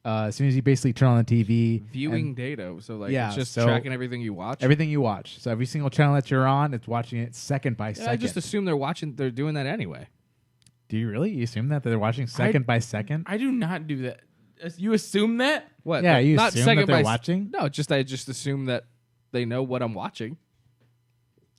As soon as you basically turn on the TV, Viewing and data. So like Yeah, it's just so tracking everything you watch. everything you watch. So every single channel that you're on, it's watching it second by Yeah, second. I just assume they're doing that anyway. Do you really? You assume that they're watching second by second? I do not do that. You assume that? What? Yeah, you not assume second that they're by watching? No, I just assume that they know what I'm watching.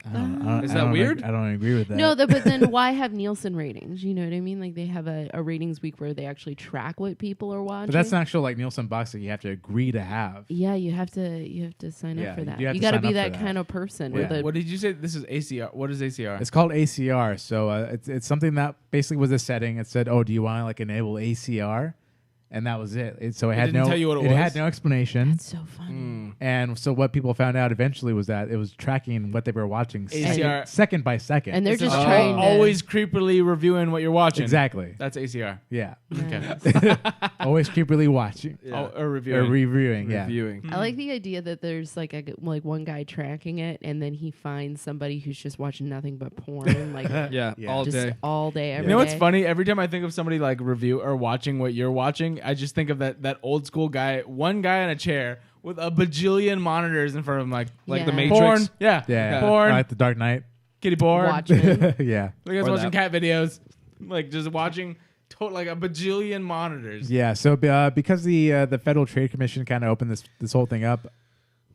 I don't, Is I that don't weird? I don't agree with that. No, but then why have Nielsen ratings? You know what I mean? Like they have a ratings week where they actually track what people are watching. but that's an actual like Nielsen box that you have to agree to have. Yeah, you have to sign Yeah, up for that. you have You to got to sign be up that for that. kind of person. Yeah. With a, What did you say? This is ACR. What is ACR? It's called ACR. So it's something that basically was a setting. It said, "Oh, do you want to like enable ACR?" And that was it. So it had didn't no. tell you what it had was? no explanation. That's so funny. And so what people found out eventually was that it was tracking what they were watching ACR. second by second. And they're This is just trying to always creepily reviewing what you're watching. exactly. That's ACR. Yeah. Okay. Always creepily watching Oh, or or reviewing. reviewing. Yeah. Reviewing. I like the idea that there's like one guy tracking it, and then he finds somebody who's just watching nothing but porn, like Yeah, Yeah. all just day. all day, every You know what's day. funny? Every time I think of somebody like review or watching what you're watching, I just think of that old school guy, one guy in a chair with a bajillion monitors in front of him, like Like Yeah. the Matrix. porn, yeah, Yeah. porn, Like the Dark Knight. Kitty porn. Watchmen. Yeah. Look at us Or watching that. cat videos. Like just watching like a bajillion monitors. Yeah. So because the Federal Trade Commission kind of opened this whole thing up,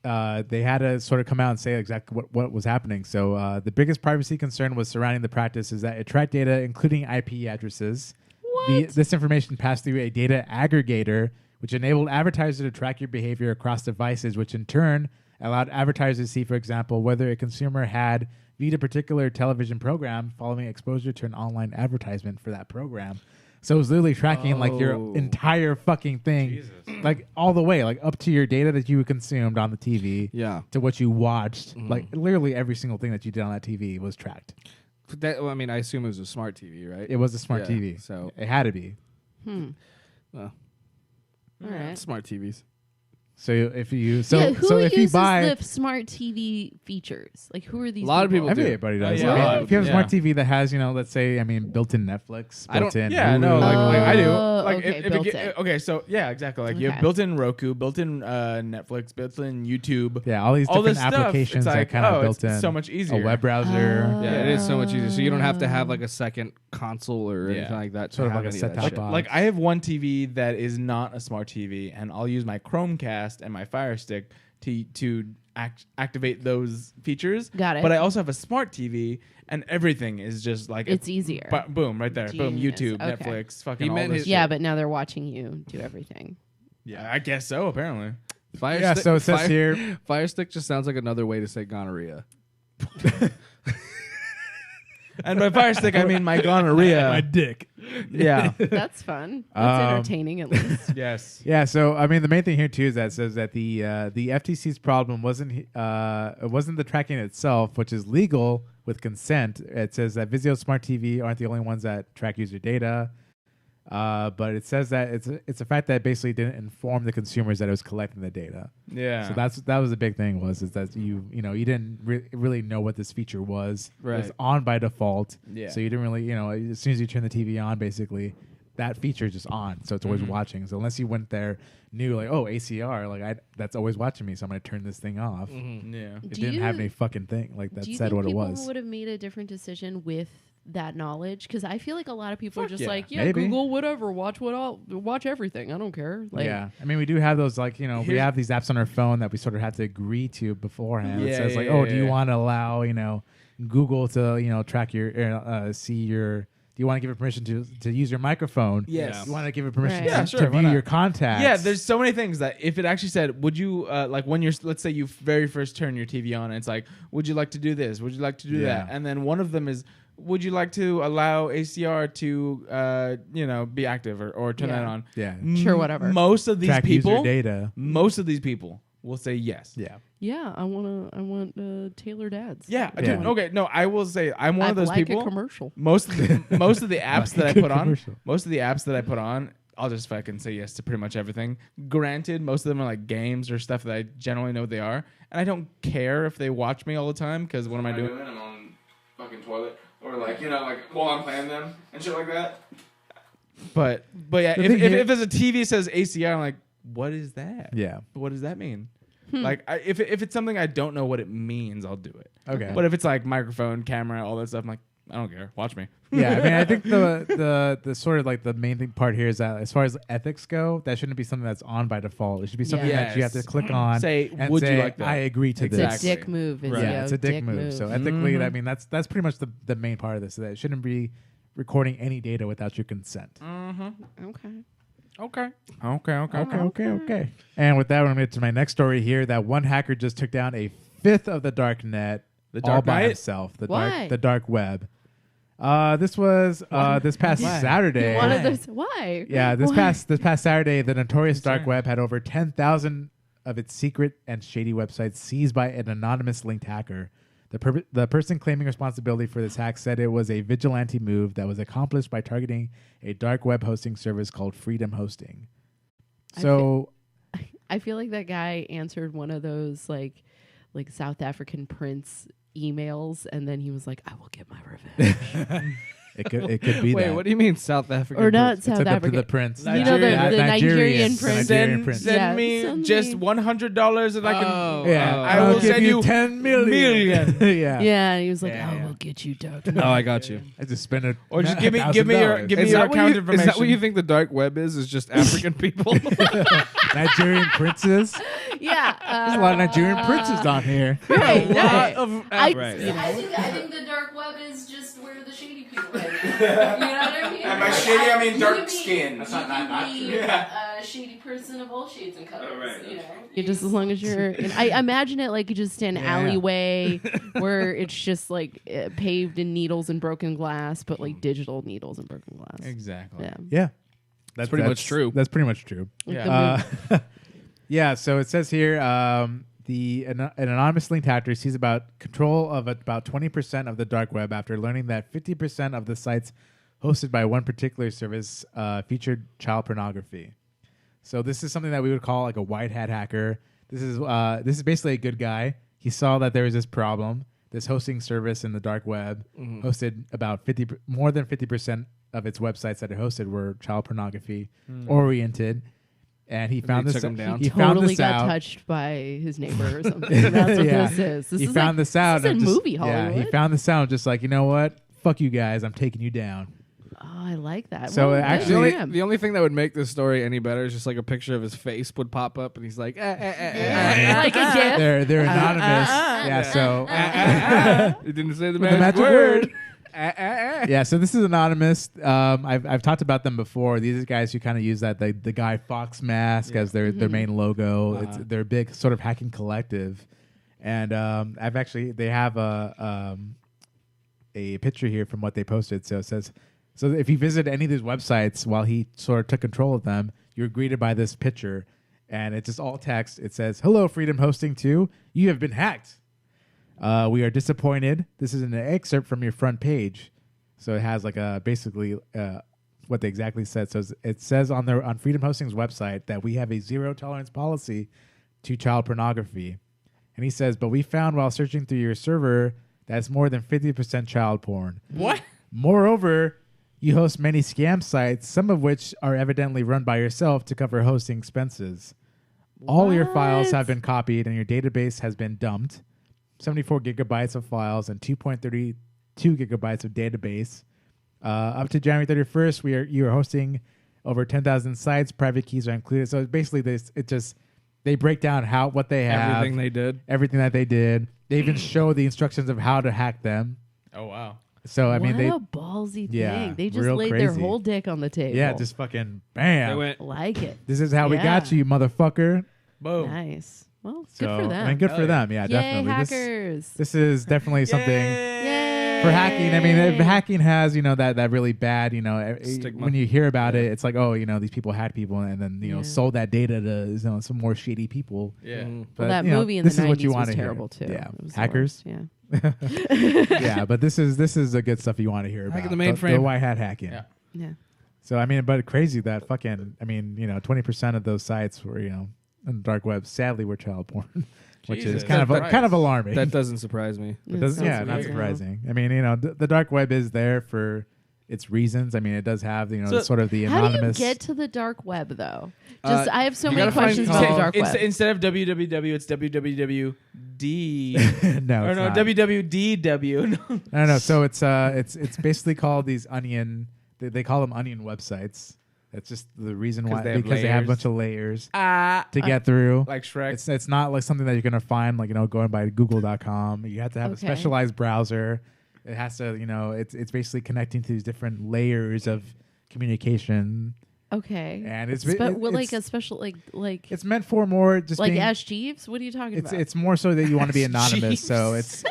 they had to sort of come out and say exactly what was happening. So the biggest privacy concern was surrounding the practice is that it tracked data, including IP addresses. What? This information passed through a data aggregator, which enabled advertisers to track your behavior across devices, which in turn allowed advertisers to see, for example, whether a consumer had viewed a particular television program following exposure to an online advertisement for that program. So it was literally tracking like your entire fucking thing, like all the way, like up to your data that you consumed on the TV, to what you watched. Like literally every single thing that you did on that TV was tracked. That, well, I mean, I assume it was a smart TV, right? It was a smart Yeah, TV, so it had to be. well, All right. smart TVs. So if you Who if you uses buy the smart TV features? Like, who are these? A lot of people do. everybody does. yeah. Like, if you have a Yeah. smart TV that has, let's say, built-in Netflix, I don't- built-in Yeah, Hulu, no, like I do. Oh, Like okay, if it built-in. okay, so yeah, exactly. Like you Okay. have built-in Roku, built-in Netflix, built-in YouTube. yeah, all these all different this stuff, applications it's are like, kind of built it's in. so much easier. A web browser, Yeah, it is so much easier. So you don't have to have like a second console or anything like that. Sort to of have like a any of that set-top shit. box. Like I have one TV that is not a smart TV, and I'll use my Chromecast and my Fire Stick to activate those features. Got it. But I also have a smart TV, and everything is just like It's easier. Boom, right there. Boom, Genius. YouTube, Okay. Netflix, fucking He all meant this. his- Yeah, but now they're watching you do everything. Yeah, I guess so. Apparently. Fire Yeah, stick, so it says Fire- here- Fire Stick just sounds like another way to say gonorrhea. And by Fire Stick, I mean my gonorrhea. dick. Yeah. That's fun. That's entertaining, at least. Yes. Yeah, so the main thing here too is that it says that the FTC's problem wasn't the tracking itself, which is legal with consent. It says that Vizio Smart TV aren't the only ones that track user data, but it says that it's a fact that it basically didn't inform the consumers that it was collecting the data. Yeah. So that was the big thing is that you didn't really know what this feature was. It was Right. on by default. Yeah. So you didn't really as soon as you turn the TV on, basically that feature is just on, so it's always watching. So unless you went there, knew like, oh, ACR, that's always watching me, so I'm gonna turn this thing off. Yeah. It didn't have any fucking thing like that Do you said think what it people was. would have made a different decision with that knowledge? Because I feel like a lot of people are just yeah. like, yeah, Maybe. Google whatever, watch everything. I don't care. Like, Yeah, I mean, we do have those we have these apps on our phone that we sort of have to agree to beforehand. It Yeah, says yeah, oh, yeah, do you yeah. want to allow Google to track your see your. Do you want to give it permission to use your microphone? Yes. You want to give it permission Right. Yeah, to, sure, to why view not? your contacts? Yeah, there's so many things that if it actually said, would you like when you're let's say you very first turn your TV on and it's like, would you like to do this? Would you like to do that? And then one of them is, would you like to allow ACR to be active or turn that on? Yeah. Sure, whatever. Most of these Track user people, data. most of these people will say yes. Yeah. Yeah, I want tailored ads. Yeah, Yeah. dude. Okay, no, I will say I'm one of those like people. a commercial. Most of the apps that I Good put on, commercial. most of the apps that I put on, I'll just fucking say yes to pretty much everything. Granted, most of them are like games or stuff that I generally know what they are, and I don't care if they watch me all the time because what am I doing? I'm on fucking toilet or like while I'm playing them and shit like that. But yeah, The thing here- if there's a TV that says ACR, I'm like, what is that? Yeah. What does that mean? Like if it's something I don't know what it means, I'll do it. Okay. But if it's like microphone, camera, all that stuff, I'm like, I don't care. Watch me. Yeah, I mean, I think the sort of like the main thing part here is that as far as ethics go, that shouldn't be something that's on by default. It should be something that you have to Yes. click on. Say, and would you say, like that? I agree to It's this. Exactly. a dick move. It's, Yeah, it's a dick move. So ethically, I mean, that's pretty much the main part of this. That it shouldn't be recording any data without your consent. Okay. Okay. And with that, we're going to get to my next story here. That one hacker just took down a fifth of the dark net, The all dark by night? himself. Why? The dark web. This was this past Saturday. One of those. Why? Yeah, this Why? past Saturday, the notorious dark web had over 10,000 of its secret and shady websites seized by an anonymous linked hacker. The person claiming responsibility for this hack said it was a vigilante move that was accomplished by targeting a dark web hosting service called Freedom Hosting. So, I feel like that guy answered one of those like South African prince emails, and then he was like, "I will get my revenge." It could be Wait, that. what do you mean South African? Or not It's South up to Africa. the prince. You know, the Nigerian prince. Nigerian prince. Send Yeah, me send just me- $100 and I can. Oh, Yeah, oh, I I'll will give send you 10 million. yeah. Yeah, and he was like, Yeah, "Oh, yeah. we'll get you, Doug." Oh, I got you. I just spent it. Or just give me your Is that, account what information. is that what you think the dark web is? Is just African people? Nigerian princes. Yeah, There's a lot of Nigerian princes on here. right, right. I, right. you know, I think the dark web is just where the shady people are. You know what I mean? And by shady, I mean You dark could be- skin. you That's could not be true. a shady person of all shades and colors. Oh, right. You know, just as long as you're. And I imagine it like just an alleyway where it's just like paved in needles and broken glass, but like digital needles and broken glass. Exactly. Yeah. Yeah. That's pretty much true. That's pretty much true. Like Yeah. the movie- Yeah, so it says here an anonymous linked hacker sees about control of about 20% of the dark web after learning that 50% of the sites hosted by one particular service featured child pornography. So this is something that we would call like a white hat hacker. This is basically a good guy. He saw that there was this problem. This hosting service in the dark web hosted about more than 50% of its websites that it hosted were child pornography oriented. And he found he this. took him down. He found totally this got out. touched by his neighbor or something. That's what Yeah. this is. This He is found like, this out. This is and in just- movie Hollywood. Yeah, he found this out. Just like, you know what? Fuck you guys. I'm taking you down. Oh, I like that. So Well, actually- The only, good for him. the only thing that would make this story any better is just like a picture of his face would pop up, and he's like, like a gift. They're anonymous. Yeah. So It didn't say the the magic word. yeah. So this is anonymous. I've talked about them before. These are guys who kind of use that the Guy Fawkes mask as their main logo. They're a big sort of hacking collective, and they have a picture here from what they posted. So it says, so if you visit any of these websites while he sort of took control of them, you're greeted by this picture, and it's just all text. It says, "Hello, Freedom Hosting 2. You have been hacked. We are disappointed. This is an excerpt from your front page." So it has like basically what they exactly said. So it says on Freedom Hosting's website that we have a zero tolerance policy to child pornography. And he says, "But we found while searching through your server that's more than 50% child porn. What? Moreover, you host many scam sites, some of which are evidently run by yourself to cover hosting expenses. All your files have been copied and your database has been dumped. 74 gigabytes of files and 2.32 gigabytes of database. Up to January 31st, you are hosting over 10,000 sites. Private keys are included." So basically, they break down what they have, Everything they did. everything that they did. They even show the instructions of how to hack them. Oh wow. So I mean, what a ballsy Yeah, thing. They just real laid their crazy. whole dick on the table. yeah, just fucking bam. They went, like it. This is how we got Yeah. you, motherfucker. Boom. Nice. Well, So good for them. I mean, good for yeah. them. Yeah, Yay, definitely. hackers. This is definitely something Yay. for hacking. I mean, if hacking has that really bad, Stigma. when you hear about it, it's like, oh, these people had people and then Yeah. sold that data to some more shady people. Yeah. Well, But, that you know, movie in this the is what 90s you was wanna hear. terrible too. Yeah. It was the Hackers? worst, Yeah. Yeah, but this is the good stuff you want to hear about. Hacking the mainframe. The white hat hacking. Yeah. Yeah. So I mean, but crazy that 20% of those sites were in the dark web sadly were child porn, which is Jesus kind Christ. of alarming. that doesn't surprise me. It doesn't, That sounds not weird. surprising. I mean, the dark web is there for its reasons. I mean, it does have So sort of the How do you anonymous. get to the dark web though? Uh, I have so you many gotta find questions about the call- dark web. Instead of www, it's wwwd. no, Or it's no, not. www. No. So it's basically called these onion. They call them onion websites. That's just the reason why, they have because they have a layers. bunch of layers Ah, to get through. like Shrek. It's not like something that you're gonna find going by Google.com. You have to have a Okay. specialized browser. It has to, it's basically connecting to these different layers of communication, Okay. and it's like a special like it's meant for more just like being, Ash Jeeves? What are you talking about? it's more so that you want to be anonymous. So it's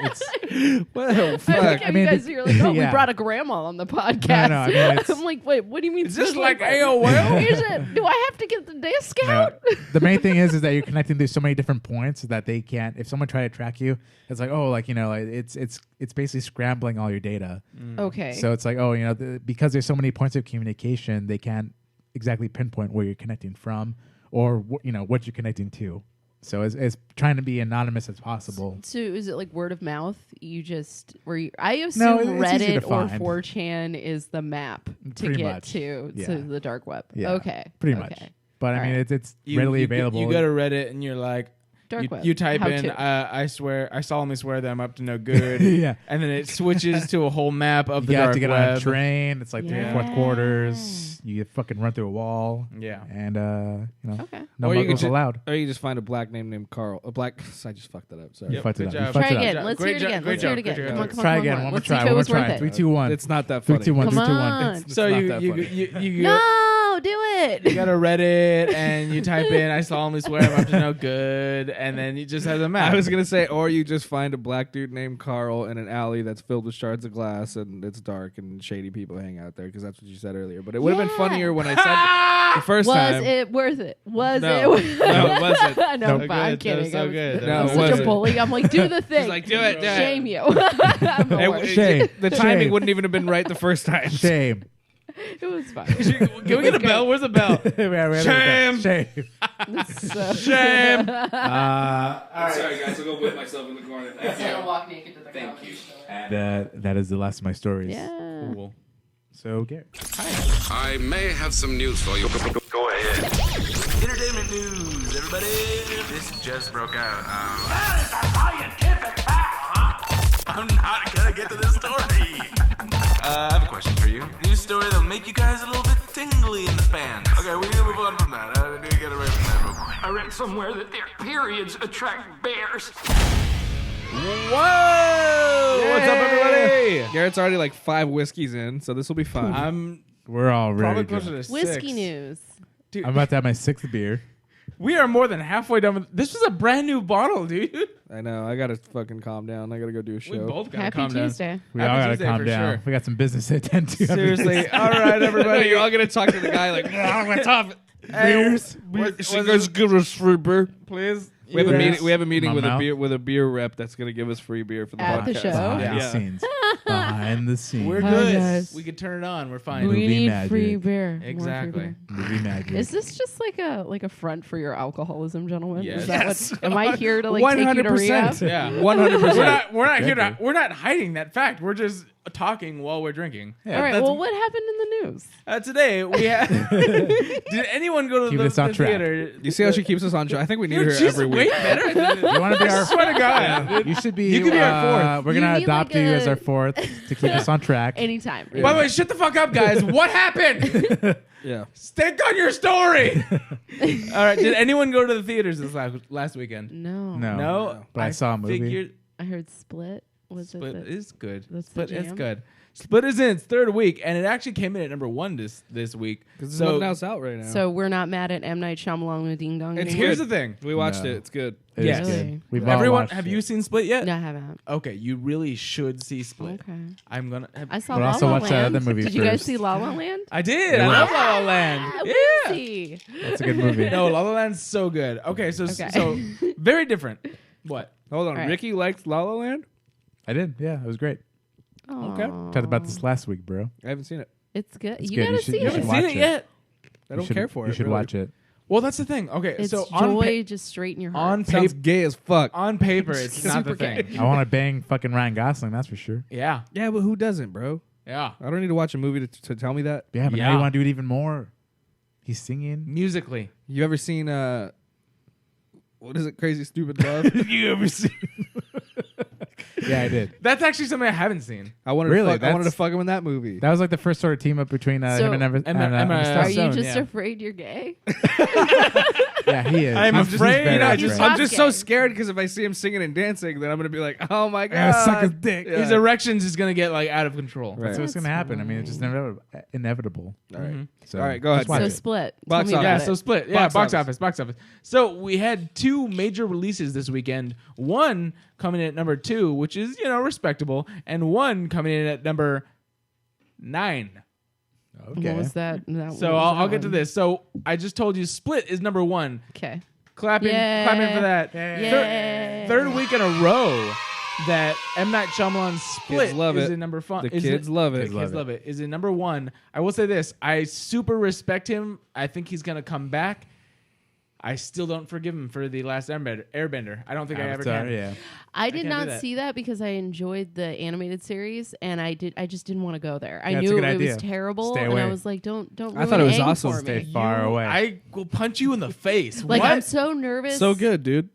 What the I fuck? like how I mean, you guys are like, oh, yeah. we brought a grandma on the podcast. No, I mean, it's- I'm like, wait, what do you mean? Is this special like effects? AOL? Is it? Do I have to get the disc No. out? The main thing is that you're connecting to so many different points that they can't. If someone try to track you, it's like, oh, it's basically scrambling all your data. Okay. So it's like, oh, because there's so many points of communication, they can't exactly pinpoint where you're connecting from or what you're connecting to. So it's trying to be anonymous as possible. So is it like word of mouth? You just I assume No, it's easy to Reddit or find. 4chan is the map to Pretty get much. to Yeah. the dark web. Yeah, Okay. pretty okay. much. But I mean, Alright. it's readily you, available. You go to Reddit and you're like, Dark web. you type How in, to. I solemnly swear that I'm up to no good. Yeah. And then it switches to a whole map of You the have dark to get web. on a train. It's like Yeah. 3/4 quarters. You fucking run through a wall. Yeah. And Okay. no Or you could muggles ju- allowed. Or you just find a black named Carl. A black. I just fucked that up. Sorry. You fucked it good up. You job. fucked Try it up. again. Let's Great hear it job, again. great Let's hear it job, again. great Come job. on, come on, Try come on, again. come on. One more Let's try. see if it One more was worth try. it. 3, 2, 1. It's not that 3, funny. 2, 1. Come 3, 2, 1. on. So not you that you, funny. you No, do it. You go to Reddit and you type in, I solemnly swear I'm up to no good, and then you just have a map. I was gonna say, or you just find a black dude named Carl in an alley that's filled with shards of glass and it's dark and shady people hang out there because that's what you said earlier. But it would have been Yeah. funnier when I said the first Was time. it worth it? Was No. it? No, it wasn't. no, No but I'm good. That kidding. was so good. No, I'm it such a wasn't. bully. I'm like, do the thing. like, do it, do it. Shame you. I'm the worst. Shame. The timing Shame. wouldn't even have been right the first time. Shame. It was fun. Can we get a bell? Where's the bell? Shame. Shame. So, Shame. Sorry, guys. I'll go whip myself in the corner. gonna walk naked to the Thank you. And that is the last of my stories. Yeah. Cool. So, Garrett. I may have some news for you. Go ahead. Entertainment news, everybody. This just broke out. I'm not gonna get to this story. I have a question for you. News story that'll make you guys a little bit tingly in the fans. Okay, we need to move on from that. I need to get away from that real quick. I read somewhere that their periods attract bears. Whoa! What's up, everybody? Garrett's already like 5 whiskeys in, so this will be fun. I'm We're all probably ready. closer to Whiskey 6. news. Dude, I'm about to have my 6th beer. we are more than halfway done with this. Was a brand new bottle, dude. I know. I gotta fucking calm down. I gotta go do a We show. both got Happy calm Tuesday. We Happy all gotta Tuesday calm for down. sure. We got some business to attend to. down. Seriously. All right, everybody. You're all gonna talk to the guy like, what's up? Beers. She goes, give us free beer. Please. We have a Yes. meeting. We have a meeting My with mouth. a beer rep that's gonna give us free beer for the At the podcast. show? Behind Yeah. the scenes. Behind the scenes. We're Hi, good. guys. We could turn it on. We're fine. Movie We need magic. free beer. More free Exactly. beer. Movie magic. Is this just like a front for your alcoholism, gentlemen? Yes. Is that Yes. what? Am I here to like take you to rehab? Yeah. 100%. We're not here to. Exactly. We're not hiding that fact. We're just talking while we're drinking. Yeah. All right. That's- Well, what happened in the news? Today we had. Did anyone go to Keep the, us on the track. theater? You see how she keeps us on track? I think we need Dude, her she's every way week. better. You want to be our? Swear to God. You should be. You could be our 4th. We're You gonna need adopt like you as a- our 4th to keep us on track. Anytime. By the way, shut the fuck up, guys. What happened? Yeah. Stick on your story. All right. Did anyone go to the theaters this last weekend? No. No. But I saw a movie. Figured I heard Split. Was Split it? is good. that's the Split is jam? good. Split is in its 3rd week, and it actually came in at number 1 this week. Because So nothing else out right now. So we're not mad at M Night Shyamalan with Ding Dong. It's anymore? here's the thing. we watched No. it. It's good. It is Yes. good. We've all Everyone, watched have it. you seen Split yet? No, I haven't. Okay, you really should see Split. Okay. I'm gonna. I saw But La also La watch that Land. other movie Did you guys first. see La La Land? I did. Yeah. I love La La Land. Yeah. Lucy. That's a good movie. No, La La Land's so good. Okay, so Okay. so very different. What? Hold on. All right. Ricky likes La La Land? I did. Yeah, it was great. Okay. Aw. Talked about this last week, bro. I haven't seen it. It's good. It's you good. gotta You should- see you it. should Haven't watch seen it it. yet. I don't care for it. You should really. watch it. Well, that's the thing. Okay, It's so joy just straight in your heart. on Sounds paper, gay as fuck. on paper, it's not the Super thing. gay. I want to bang fucking Ryan Gosling. That's for sure. Yeah, Yeah, but who doesn't, bro? yeah. I don't need to watch a movie to tell me that. Yeah, but now Yeah. you want to do it even more. He's singing. Musically, You ever seen what is it? Crazy Stupid Love? you ever seen? Yeah, I did. That's actually something I haven't seen. I wanted Really? to fuck, I wanted to That's- fuck him in that movie. That was like the first sort of team up between So- him and Emma Emma Are Stone. you Stone, just yeah. afraid you're gay? Yeah, he is. I'm He's just afraid very I afraid. just- I'm just so Gay. scared because if I see him singing and dancing, then I'm gonna be like, oh my god, Yeah, suck his dick. Yeah. His erections is gonna get like out of control. Right. That's what's gonna happen. I mean, it's just inevitable. All right. So All right, go ahead. just watch So it. Split. Box Tell me Yeah, about so it. Split. Yeah, Box office. box office. So we had 2 major releases this weekend. One coming in at number 2, which is, respectable, and one coming in at number 9. Okay. What was that? So I'll get to this. So I just told you Split is number 1. Okay. Clapping Yeah. for that. Yeah. Third week in a row that M. Night Shyamalan's Split Kids love is it. in number 5. The kids love it. Kids love it. Is in number 1. I will say this. I super respect him. I think he's going to come back. I still don't forgive him for the last Airbender. I don't think I ever Avatar, can. yeah. I did can't do not that. see that because I enjoyed the animated series, and I just didn't want to go there. I That's a knew good it idea. was terrible, Stay and away. I was like, don't. I thought it was ruin Aang awesome. for Stay me. far away. I will punch you in the face. Like what? I'm so nervous. So good, dude.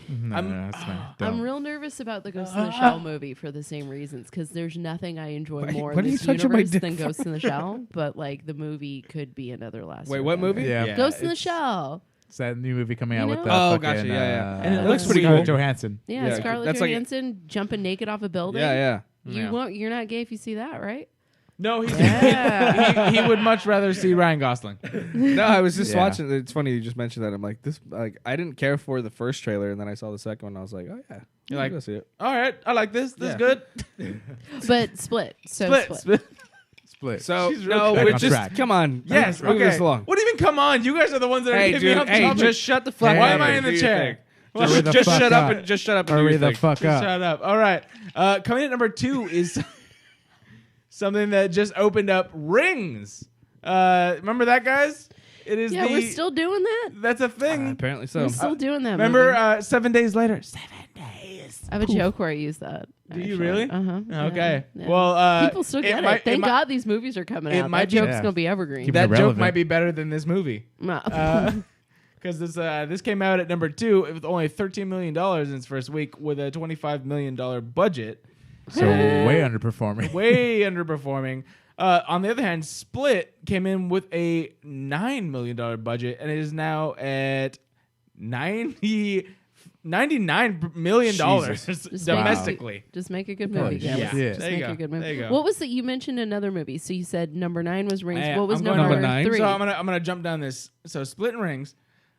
No, I'm- no, that's not. I'm don't. real nervous about the Ghost in the Shell movie for the same reasons, because there's nothing I enjoy more what in are you this touching my universe dick than for? Ghost in the Shell. But like the movie could be another last. Wait, what Airbender. movie? Yeah. Ghost in the it's- Shell. It's that new movie coming out You with know? Oh, gotcha, yeah. And it looks pretty Scarlett cool. Johansson. Yeah, Yeah, Scarlett that's like- Johansson jumping naked off a building. Yeah. You Yeah. won't. You're not gay if you see that, right? No, Yeah. he would much rather see Ryan Gosling. No, I was just Yeah. watching. It's funny you just mentioned that. I'm like this. Like I didn't care for the first trailer, and then I saw the second one. And I was like, oh yeah, You're like, go see it. all right, I like this. This is Yeah. good. But Split. So Split. Split. So She's real no, back we're on just track. come on. Yes. move Okay. this along. What do you mean? Come on, you guys are the ones that are Hey, giving me dude. up Hey, topic. just shut the fuck. Why up am I and in do the your chair? thing. Hurry the Just fuck shut up. up and just shut up. And do Hurry your the thing. fuck up. Shut up. All right. Coming in at number 2 is something that just opened up. Rings. Remember that, guys? It is Yeah, the. we're still doing that. That's a thing. Apparently so. We're still doing that. Remember movie. 7 days later? 7 days. I have a joke where I use that. Do you really? Uh huh. Okay. Well, people still get it. Thank God these movies are coming it out. might That be- joke's Yeah. gonna be evergreen. Keep- That joke irrelevant. might be better than this movie. No. Because this came out at number 2 with only $13 million in its first week with a $25 million budget. So way underperforming. Way underperforming. On the other hand, Split came in with a $9 million budget and it is now at $99 million Jesus. domestically. Just make a good Holy movie. guys. shit. Just There you make go. a good movie. There you go. What was that? You mentioned another movie. So you said number 9 was Rings. Yeah, What was I'm going number number 9. 3? So I'm gonna jump down this. So Split and Rings,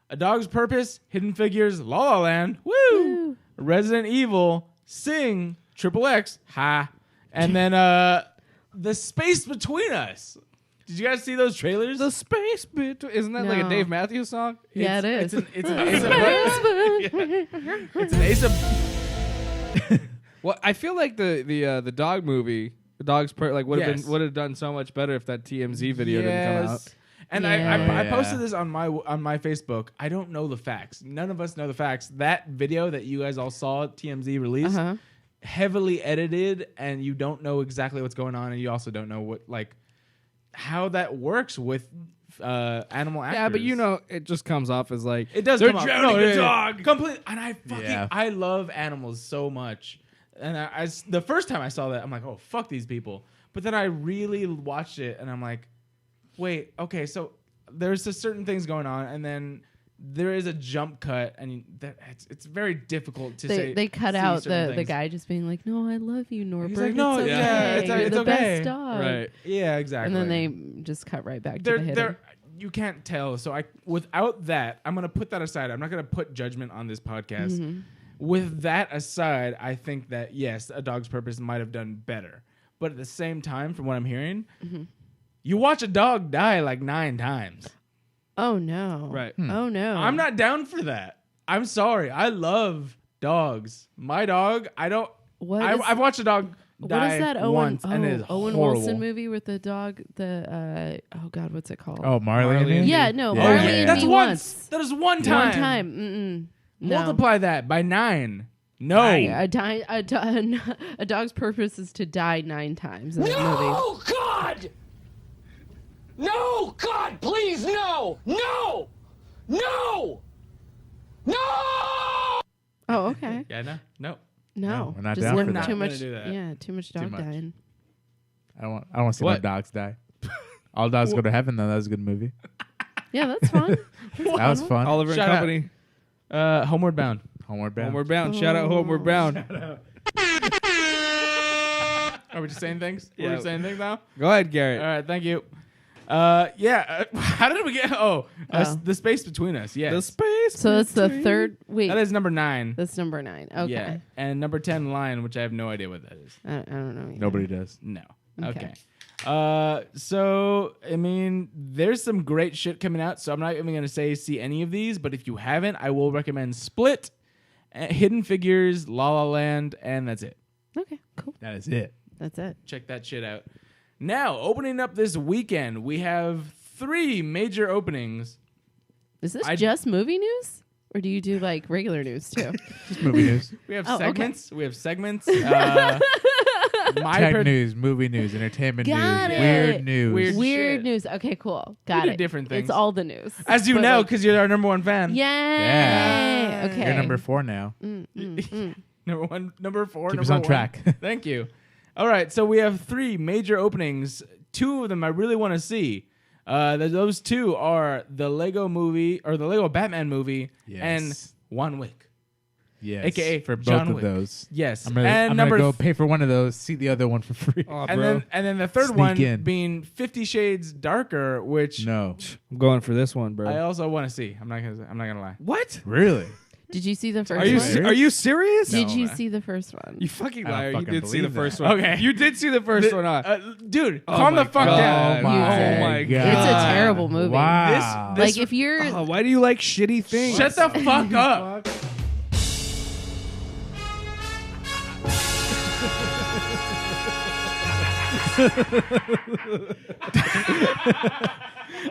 A Dog's Purpose, Hidden Figures, La La Land, Woo, Resident Evil, Sing, Triple X, Ha, and then The Space Between Us. Did you guys see those trailers? The space bit. Isn't that like a No. Dave Matthews song? Yeah, it is. It's an Ace of Well, I feel like the dog movie, the dog's like would have Yes. been would have done so much better if that TMZ video didn't come out. And Yeah. I posted this on my Facebook. I don't know the facts. None of us know the facts. That video that you guys all saw TMZ release, Uh-huh. heavily edited, and you don't know exactly what's going on, and you also don't know what how that works with animal actors. Yeah, but you know, it just comes off as like it does they're come off. drowning No, a yeah, dog. Complete. And I fucking Yeah. I love animals so much. And the first time I saw that, I'm like, oh fuck these people. But then I really watched it, and I'm like, wait, okay, so there's just certain things going on, and then there is a jump cut, and it's very difficult to say. They cut see out certain the things. guy just being like, "No, I love you, Norbert. like, "No, it's okay. yeah, it's You're the okay." best dog." Right. Yeah, exactly. And then they just cut right back to They're, the hitter. they're, you can't tell. So without that, I'm gonna put that aside. I'm not gonna put judgment on this podcast. Mm-hmm. With that aside, I think that yes, A Dog's Purpose might have done better. But at the same time, from what I'm hearing, Mm-hmm. you watch a dog die like 9 times. Oh no! Right. Oh no! I'm not down for that. I'm sorry. I love dogs. My dog, I don't. What is- I've watched a dog What die is that Owen? once, and it is Owen horrible. Wilson movie with the dog. The oh god, what's it called? Oh, Marley. Marley and and Me? yeah, no, Yeah. Marley Oh, yeah. and That's Me once. That is one time. One time. Mm-mm. No. Multiply that by 9. No. A dog's purpose is to die 9 times in that movie. No, God! No, God, please, no! No! No! No! Oh, okay. Yeah, no. No, we're not just down for too that. Not much. gonna do that. Yeah, too much dog much. dying. I don't want to see no What? dogs die. All dogs go to heaven, though. That was a good movie. Yeah, that's fun. That was fun. Oliver and Shout out. Company. Homeward Bound. Homeward Bound. Homeward Bound. Shout out Homeward Bound. Are we just saying things? Yeah. We're saying things now? Go ahead, Garrett. All right, thank you. How did we get... The Space Between Us, yes. The space. So that's the between- third. Wait, That is number 9. that's number 9. Okay, Yeah. And number 10, Lion, which I have no idea what that is. I don't know. Either. Nobody does. No. Okay. So, I mean, there's some great shit coming out, so I'm not even going to say see any of these, but if you haven't, I will recommend Split, Hidden Figures, La La Land, and that's it. Okay, cool. That is it. That's it. Check that shit out. Now, opening up this weekend, we have 3 major openings. Is this I- just movie news? Or do you do like regular news too? Just movie news. We have Oh, okay. segments. We have segments. Tech news, movie news, entertainment Got news, it. weird news. Weird Weird shit. news. Okay, cool. Got do it. different things. It's all the news. As you But, know, like, because you're our number one fan. Yay. Yeah. Okay. You're number 4 now. Number 4. Keep us number on 1. track. Thank you. All right, so we have 3 major openings. 2 of them I really want to see. Those 2 are the Lego movie or the Lego Batman movie and Yes. John Wick. Yes. AKA for both John of Wick. those. Yes, I'm gonna, and I'm number gonna go pay for one of those, see the other one for free. and then the third Sneak one in. being 50 Shades Darker, which No. I'm going for this one, bro. I also want to see. I'm not gonna lie. What? Really? Did you see the first Are you one? are you serious? Did No, you man. see the first one? You fucking I don't liar! You fucking did see the believe first that. one. Okay. You did see the first one, huh? Dude, Oh calm my the fuck God. down. Oh my Oh my God. It's a terrible movie. Wow. This- Like if you're Uh-huh. Oh, why do you like shitty things? Shut the fuck up.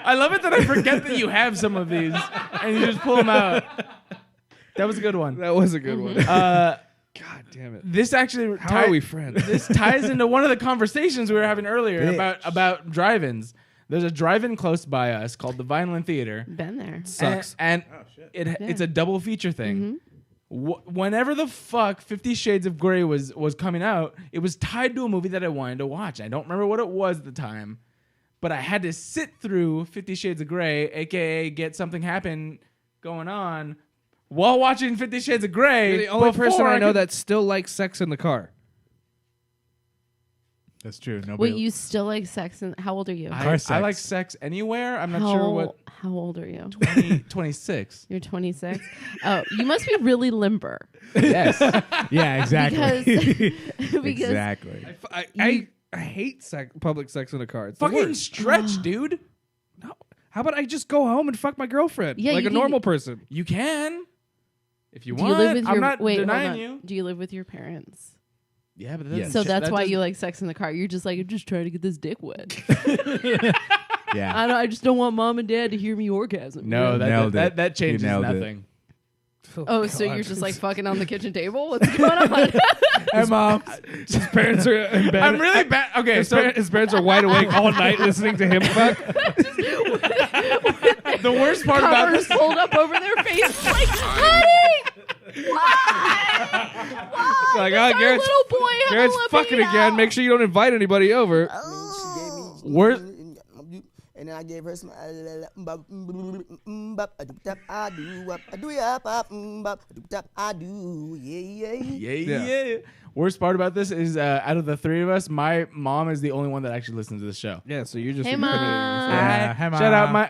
I love it that I forget that you have some of these and you just pull them out. That was a good one. That was a good one. God damn it. This actually How are we friends? This ties into one of the conversations we were having earlier Bitch. about drive-ins. There's a drive-in close by us called the Vineland Theater. been there. Sucks. And it's a double feature thing. Whenever the fuck 50 Shades of Grey was coming out, it was tied to a movie that I wanted to watch. I don't remember what it was at the time, but I had to sit through 50 Shades of Grey, aka get something happen going on, while watching 50 Shades of Grey. You're the only person before I know could- that still likes sex in the car. That's true. Nobody. Wait, you still like sex? And how old are you? Car I sex. like sex anywhere. I'm not sure what. How old are you? 26. You're 26. Oh, you must be really limber. Yes. Yeah, exactly. Because exactly. I hate public sex in a car. It's the Fucking worst. stretch, dude. No. How about I just go home and fuck my girlfriend Yeah, like you a can- normal person? You can. If you do want. you live with your I'm not wait? Hold denying on. you. Do you live with your parents? Yeah, but Yes. So that's that why doesn't- you like sex in the car. You're just like, I'm just trying to get this dick wet. Yeah. I just don't want mom and dad to hear me orgasm. No, Nailed it. that changes You nailed it. nothing. Oh, so you're just like fucking on the kitchen table? What's going on? Hey, mom. His parents are in bed. I'm really bad. Okay, so His parents are wide awake all night listening to him fuck. the worst part about Covers this. pulled up over their face, like, honey, Like, our oh, Garrett's, little boy had Garrett's a fucking libido. again. Make sure you don't invite anybody over. Worst. And then I gave her some. Yeah. Worst part about this is out of the 3 of us, my mom is the only one that actually listens to the show. Yeah, so you're just Hey, Mom. Yeah, hey, Shout out Mom.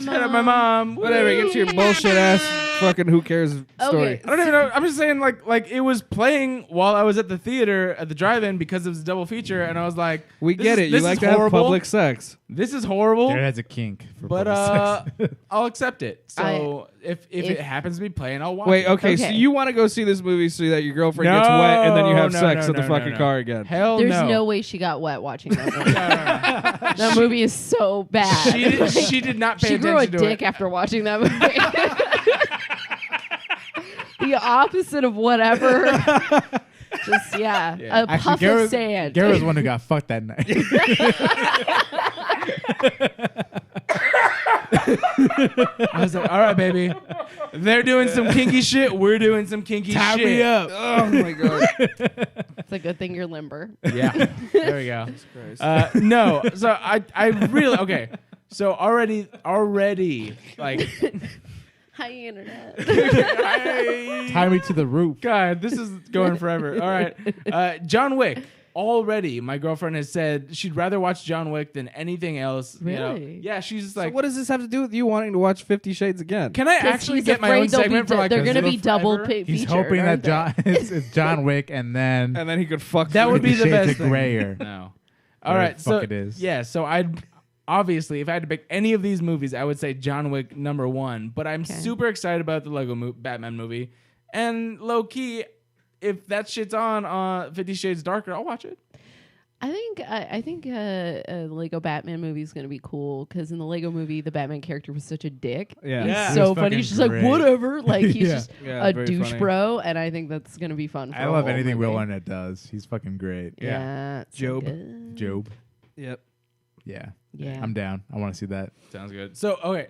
shout out my mom. Whatever, get to your bullshit ass fucking who cares story. Okay. I don't even know. I'm just saying, like it was playing while I was at the theater at the drive-in because it was a double feature, and I was like, We this get is- it. You this like is to have horrible. public sex. This is horrible, Jared has a kink for but public sex. I'll accept it. So if it happens to be playing, I'll watch Wait, it. okay, so Okay. you want to go see this movie so that your girlfriend gets wet and then you have sex in the fucking car again. Hell There's no. no way she got wet watching that movie. That movie is so bad. She did not pay She grew a attention to dick it. after watching that movie. The opposite of whatever. Just yeah. A puff of sand. Garrett was the one who got fucked that night. I was like, all right, baby. They're doing some kinky shit. We're doing some kinky Tie shit. me up. Oh my god. It's a good thing you're limber. Yeah. There we go. No. So I really okay. So already like Hi, internet. Tie me to the roof. God, this is going forever. All right. John Wick. Already, my girlfriend has said she'd rather watch John Wick than anything else. You know? Really? Yeah, she's just So like, what does this have to do with you wanting to watch 50 Shades again? can I 'Cause actually he's get my afraid own they'll be segment for like they're a gonna be little double forever? featured. He's hoping that aren't they? John it's John Wick and then And then he could fuck That would be the Shades best of thing. Grayer. No. All Whatever right. the So fuck it is. yeah. So I'd obviously, if I had to pick any of these movies, I would say John Wick #1. But I'm super excited about the Lego Batman movie, and low key, if that shit's on 50 Shades Darker, I'll watch it. I think a Lego Batman movie is going to be cool because in the Lego movie, the Batman character was such a dick. Yeah. He's He was so funny. fucking He's just like, great. whatever. Like, he's Yeah. just Yeah, a very douche funny. bro, and I think that's going to be fun. For I a love whole anything Will movie. Arnett does. He's fucking great. Yeah. it's so Job. good. Job. Yep. Yeah. Yeah. I'm down. I want to see that. Sounds good. So okay.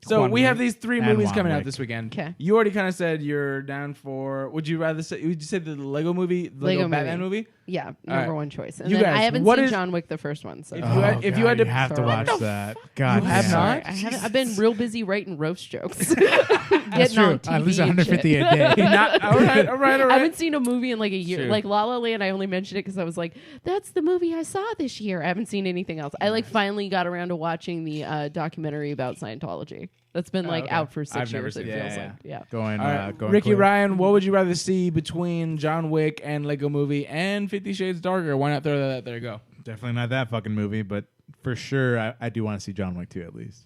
So Juan we have Wick. these 3 And movies Juan coming out Wick. this weekend. 'Kay. You already kind of said you're down for. Would you say the Lego movie, the Lego Batman movie? Yeah, right. number one choice. And You then guys, I haven't what seen is- John Wick the first one. So If you had- if you had to- you have to Sorry. watch What the that. God, You have damn. not? Sorry, I haven't. I've been real busy writing roast jokes. That's Getting true. on TV At least and 150 shit. a day. Not, all right. I haven't seen a movie in like a year. Sure. Like La La Land, I only mentioned it because I was like, "That's the movie I saw this year." I haven't seen anything else. I like finally got around to watching the documentary about Scientology. That's been like okay. out for 6 I've never years. It seen feels it. like, yeah. Going, All right. going Ricky quick. Ryan, what would you rather see between John Wick and Lego Movie and 50 Shades Darker? Why not throw that out there? You go. Definitely not that fucking movie, but for sure, I do want to see John Wick 2 at least.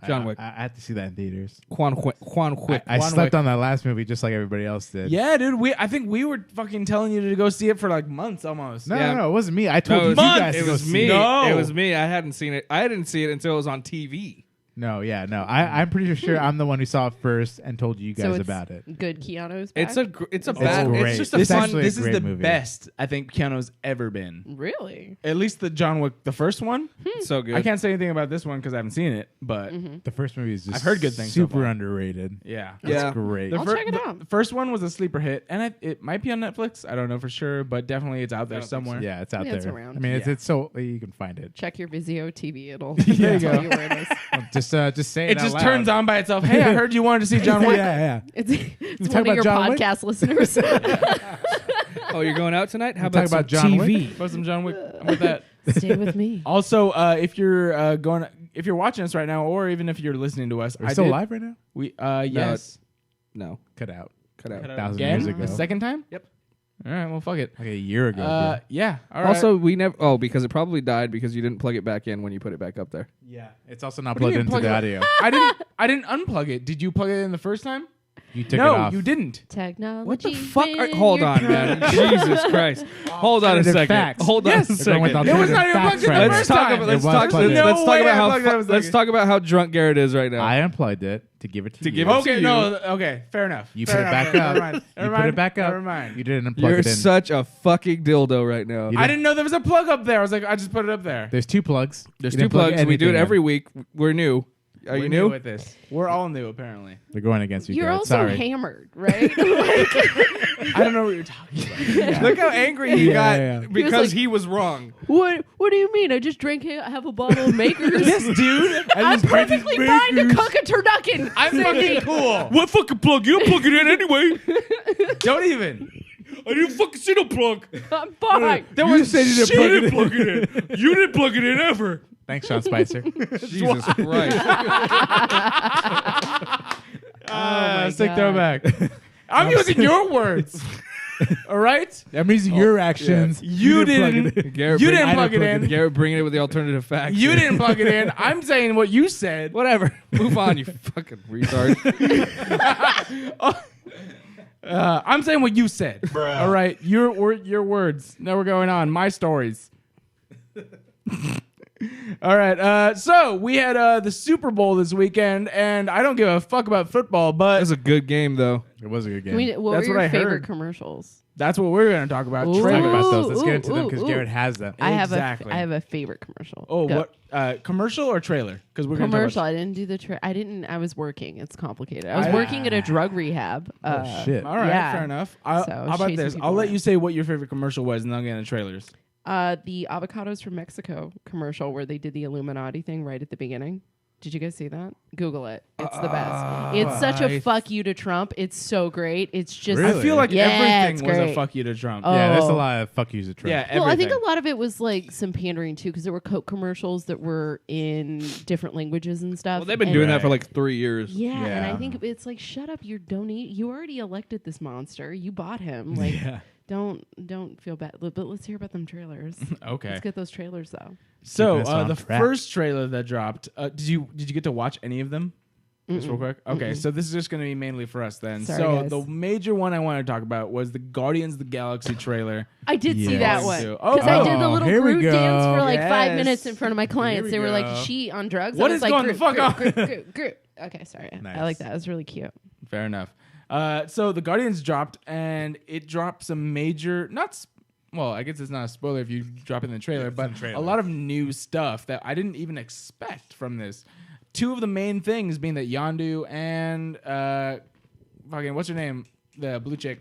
John Wick. I have to see that in theaters. Juan Wick. I Juan slept Wick. on that last movie just like everybody else did. Yeah, dude. I think we were fucking telling you to go see it for like months almost. No, Yeah. no, it wasn't me. I told No, you guys it to go was see me. it. No. It was me. I hadn't seen it. I didn't see it until it was on TV. No, yeah, no. I'm pretty sure I'm the one who saw it first and told you So guys it's about it. Good. Keanu's back. It's a It's bad. great. It's just a It's fun. actually a This is great the movie. best I think Keanu's ever been. really. At least the John Wick, the first one. So good. I can't say anything about this one because I haven't seen it, but The first movie is just I've heard good things so super far. underrated. yeah. Yeah. It's great. The I'll check it out. The first one was a sleeper hit, and it might be on Netflix. I don't know for sure, but definitely it's out there don't think so. somewhere. Yeah, it's out Yeah, there. it's around. I mean, Yeah. it's so you can find it. Check your Vizio TV. It'll There you tell go. you where it is. Just say it. It out just loud. turns on by itself. Hey, I heard you wanted to see John Wick. yeah. It's talk one of about your John Wick? podcast listeners. Oh, you're going out tonight? How Talk about, about some John TV? Wick? Put some John Wick. I'm with that. Stay with me. Also, if you're if you're watching us right now, or even if you're listening to us, Are we still live right now? We yes. No. Cut out. Cut out. 1,000 Again? years ago. The second time? Yep. All right. Well, fuck it. Like a year ago. Yeah. All right. Also, we never. Oh, because it probably died because you didn't plug it back in when you put it back up there. yeah. It's also not What do you plugged mean into plug the it? audio. I didn't unplug it. Did you plug it in the first time? You took it No, off. you didn't. Technology. What the fuck? when Hold you're on, man. drunk. Jesus Christ. Hold on a Alternative second. facts. Hold on Yes. a We're going with second. It was not even alternative plugged in facts the right first now. Let's talk time. about. It Let's was talk. plugged in. No Let's talk way I about plugged that how. was Let's like- talk about how drunk Garrett is right now. I unplugged it to give it to you. give it to Okay. you. No. Okay. Fair enough. You Fair put it enough. back Never up. mind. You Never put mind. it back up. Never mind. You didn't unplug You're it in. such a fucking dildo right now. I didn't know there was a plug up there. I was like, I just put it up there. There's 2 plugs. There's You 2 didn't plug plugs. We do it anything every in. week. We're new. Are We're you new new? at this? We're all new, apparently. They're going against you. You're Garrett. also Sorry. hammered, right? Like, I don't know what you're talking about. Look how angry he got yeah. because like- he was wrong. what do you mean? I just drank half a bottle of Makers. Yes, dude. I'm perfectly fine to cook a turducken. I'm fucking cool. What fucking plug? You plug it in anyway. Don't even. I didn't fucking see no plug. I'm fine. You said you didn't plug it in. it in. You didn't plug it in ever. Thanks, Sean Spicer. Jesus Christ. Sick God. throwback. I'm using your words. All right? That means your actions. You plug didn't. it in. Garrett, You bring- didn't I plug it didn't in. Garrett bringing it with the alternative facts. You didn't plug it in. I'm saying what you said. Whatever. Move on, you fucking retard. I'm saying what you said. All right? Your words. Now we're going on. My stories. All right. So we had the Super Bowl this weekend, and I don't give a fuck about football, That but was a good game, though. It was a good game. What That's were what your I favorite heard. commercials? that's what we're going to talk about. Ooh. Talk Trailers. about those. Let's Ooh, get into them because ooh, Garrett ooh. has them. Exactly. I have a favorite commercial. Oh, Go. what? Commercial or trailer? Because we're going to Commercial. talk I didn't do the. I was working. It's complicated. I was I- working at a drug rehab. Oh, shit. about. All right, Yeah. fair enough. So I was how about chasing this? people I'll let around. you say what your favorite commercial was, and then I'll get into trailers. The avocados from Mexico commercial where they did the Illuminati thing right at the beginning. Did you guys see that? Google it. It's the best. It's such a fuck you to Trump. It's so great. It's just. Really? I feel like Yeah, everything it's was a great. fuck you to Trump. Yeah, there's a Oh. lot of fuck yous at Trump. Yeah, everything. Well, I think a lot of it was like some pandering too, because there were Coke commercials that were in different languages and stuff. Well, they've been and- doing that for like 3 years. Yeah, and I Yeah. think it's like, shut up! You already elected this monster. You bought him. Like, Yeah. don't feel bad. But let's hear about them trailers. Okay. Let's get those trailers though. So Keeping us on the track. first trailer that dropped, did you get to watch any of them? Just real quick. Okay, so this is just going to be mainly for us then. Sorry, so guys. the major one I want to talk about was the Guardians of the Galaxy trailer. I did see Yes. that one. Oh, Because I did the little here we Groot go. dance for like 5 Yes. minutes in front of my clients. we They were like, go. "Is she on drugs?" What I was is like, going the Groot, fuck on? Groot, Groot, Groot. Okay, sorry. Nice. I like that. It was really cute. Fair enough. So the Guardians dropped, and it dropped some major, well, I guess it's not a spoiler if you drop it in the trailer, but a lot of new stuff that I didn't even expect from this. Two of the main things being that Yondu and fucking what's her name, the blue chick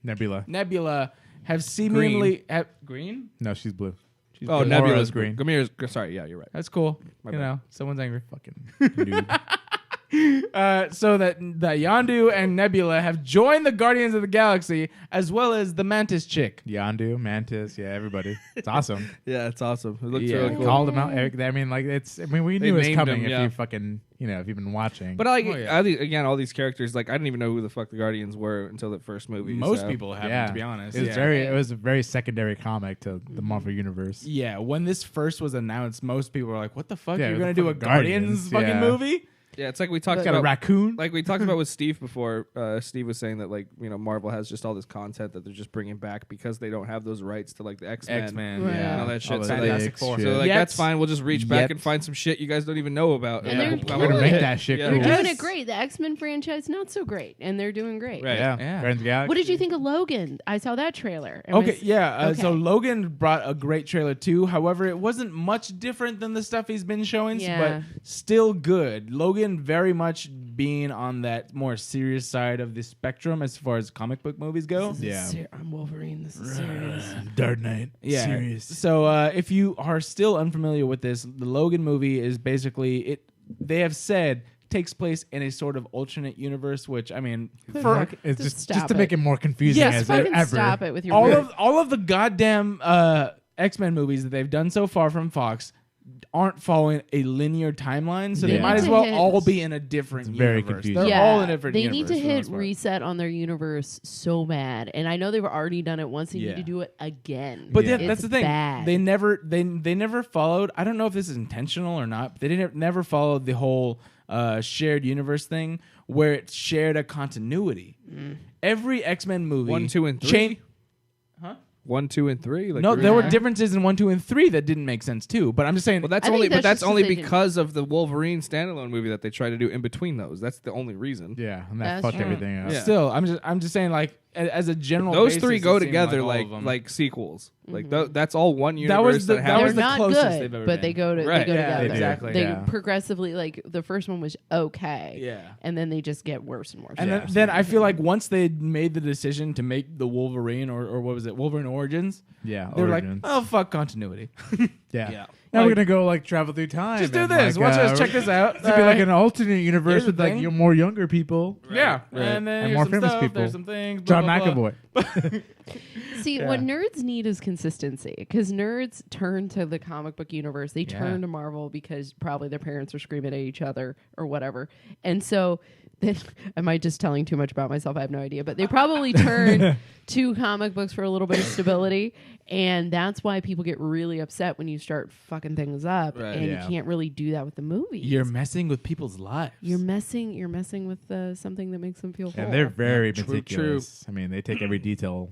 Nebula have seemingly green. No, she's blue. She's Oh, blue. Nebula's Aura's green. Gamir's sorry, yeah, you're right. That's cool. My You bad. know, someone's angry. Fucking noob. So that Yondu and Nebula have joined the Guardians of the Galaxy, as well as the Mantis chick. Yondu, Mantis, yeah, everybody. It's awesome. Yeah, it's awesome. It looks Yeah. really We cool. called them out. I mean, like we They knew it was named coming them, if yeah. you fucking, if you've been watching. But like Oh, yeah. again, all these characters, like I didn't even know who the fuck the Guardians were until the first movie. Most so. people haven't, yeah, to be honest. it was Yeah. it was a very secondary comic to the Marvel universe. Yeah, when this first was announced, most people were like, "What the fuck? Yeah, You're the gonna do a fucking Guardians Guardians, fucking yeah. movie?" Yeah, it's like we talked Got a about raccoon. like we talked about with Steve before. Steve was saying that like Marvel has just all this content that they're just bringing back because they don't have those rights to like the X-Men. X-Men, Right. And all yeah, that shit. All So, the like, Fantastic big Four. shit. so like Yet- that's fine. We'll just reach back Yet- and find some shit you guys don't even know about. And they're We're killing gonna it. make that shit Yeah. cool. They're doing Yes. it great. The X-Men franchise, not so great, and they're doing great. Right. Yeah, Yeah. Guardians of the Galaxy. What did you think of Logan? I saw that trailer. Okay, yeah. So okay. Logan brought a great trailer too. However, it wasn't much different than the stuff he's been showing, Yeah. but still good. Logan very much being on that more serious side of the spectrum as far as comic book movies go. Yeah. I'm Wolverine. This is serious. Dark Knight. Yeah. Serious. So if you are still unfamiliar with this, the Logan movie is basically it. They have said takes place in a sort of alternate universe, which I mean, for It's Just just stop to it. make it more confusing Yes, as Fucking ever. stop it with your all weird- of the goddamn X-Men movies that they've done so far from Fox aren't following a linear timeline, so they Yeah. might need as to well hit- all be in a different It's very universe. confusing. They're all in a different they universe. need to for the hit most part. reset on their universe so bad, and I know they've already done it once. They Yeah. need to do it again. But Yeah. that's It's the thing. bad. They never followed. I don't know if this is intentional or not. But they didn't never followed the whole shared universe thing where it shared a continuity. Every X-Men movie, 1, 2, and 3? Huh? 1, 2, and 3. Like No, the there were Yeah. differences in 1, 2, and 3 that didn't make sense too. But I'm just saying. Well, that's I think only, that's but that's just only 'cause they didn't- because of the Wolverine standalone movie that they tried to do in between those. That's the only reason. Yeah, and that That's fucked true. everything up. Yeah. Still, I'm just saying, like as a general. Those basis, three it go seemed together all like of them. like sequels. Like that's all one universe. That was the- that that was They're has- the not closest good, they've ever but they been. go to Right. they go Yeah, together. exactly. They Yeah. progressively like the first one was okay, Yeah. and then they just get worse and worse. And then I feel like once they made the decision to make the Wolverine or what was it, Wolverine Origins, Yeah, they were Origins. like, oh fuck continuity. Yeah. Yeah. Now Like- we're gonna go like travel through time. Just do and, this. like, Watch us. Check this out. It's gonna be like an alternate universe Here's the with like thing. more younger people. Yeah, Right. and then And here's more some famous stuff, people. There's some things. Blah, John blah, blah. McAvoy. See, what nerds need is consistency because nerds turn to the comic book universe. They turn to Marvel because probably their parents are screaming at each other or whatever. And so then, am I just telling too much about myself? I have no idea. But they probably turn to comic books for a little bit of stability. And that's why people get really upset when you start fucking things up. Right. And Yeah. you can't really do that with the movies. You're messing with people's lives. You're messing with something that makes them feel whole. And they're very True, meticulous. I mean, they take every detail,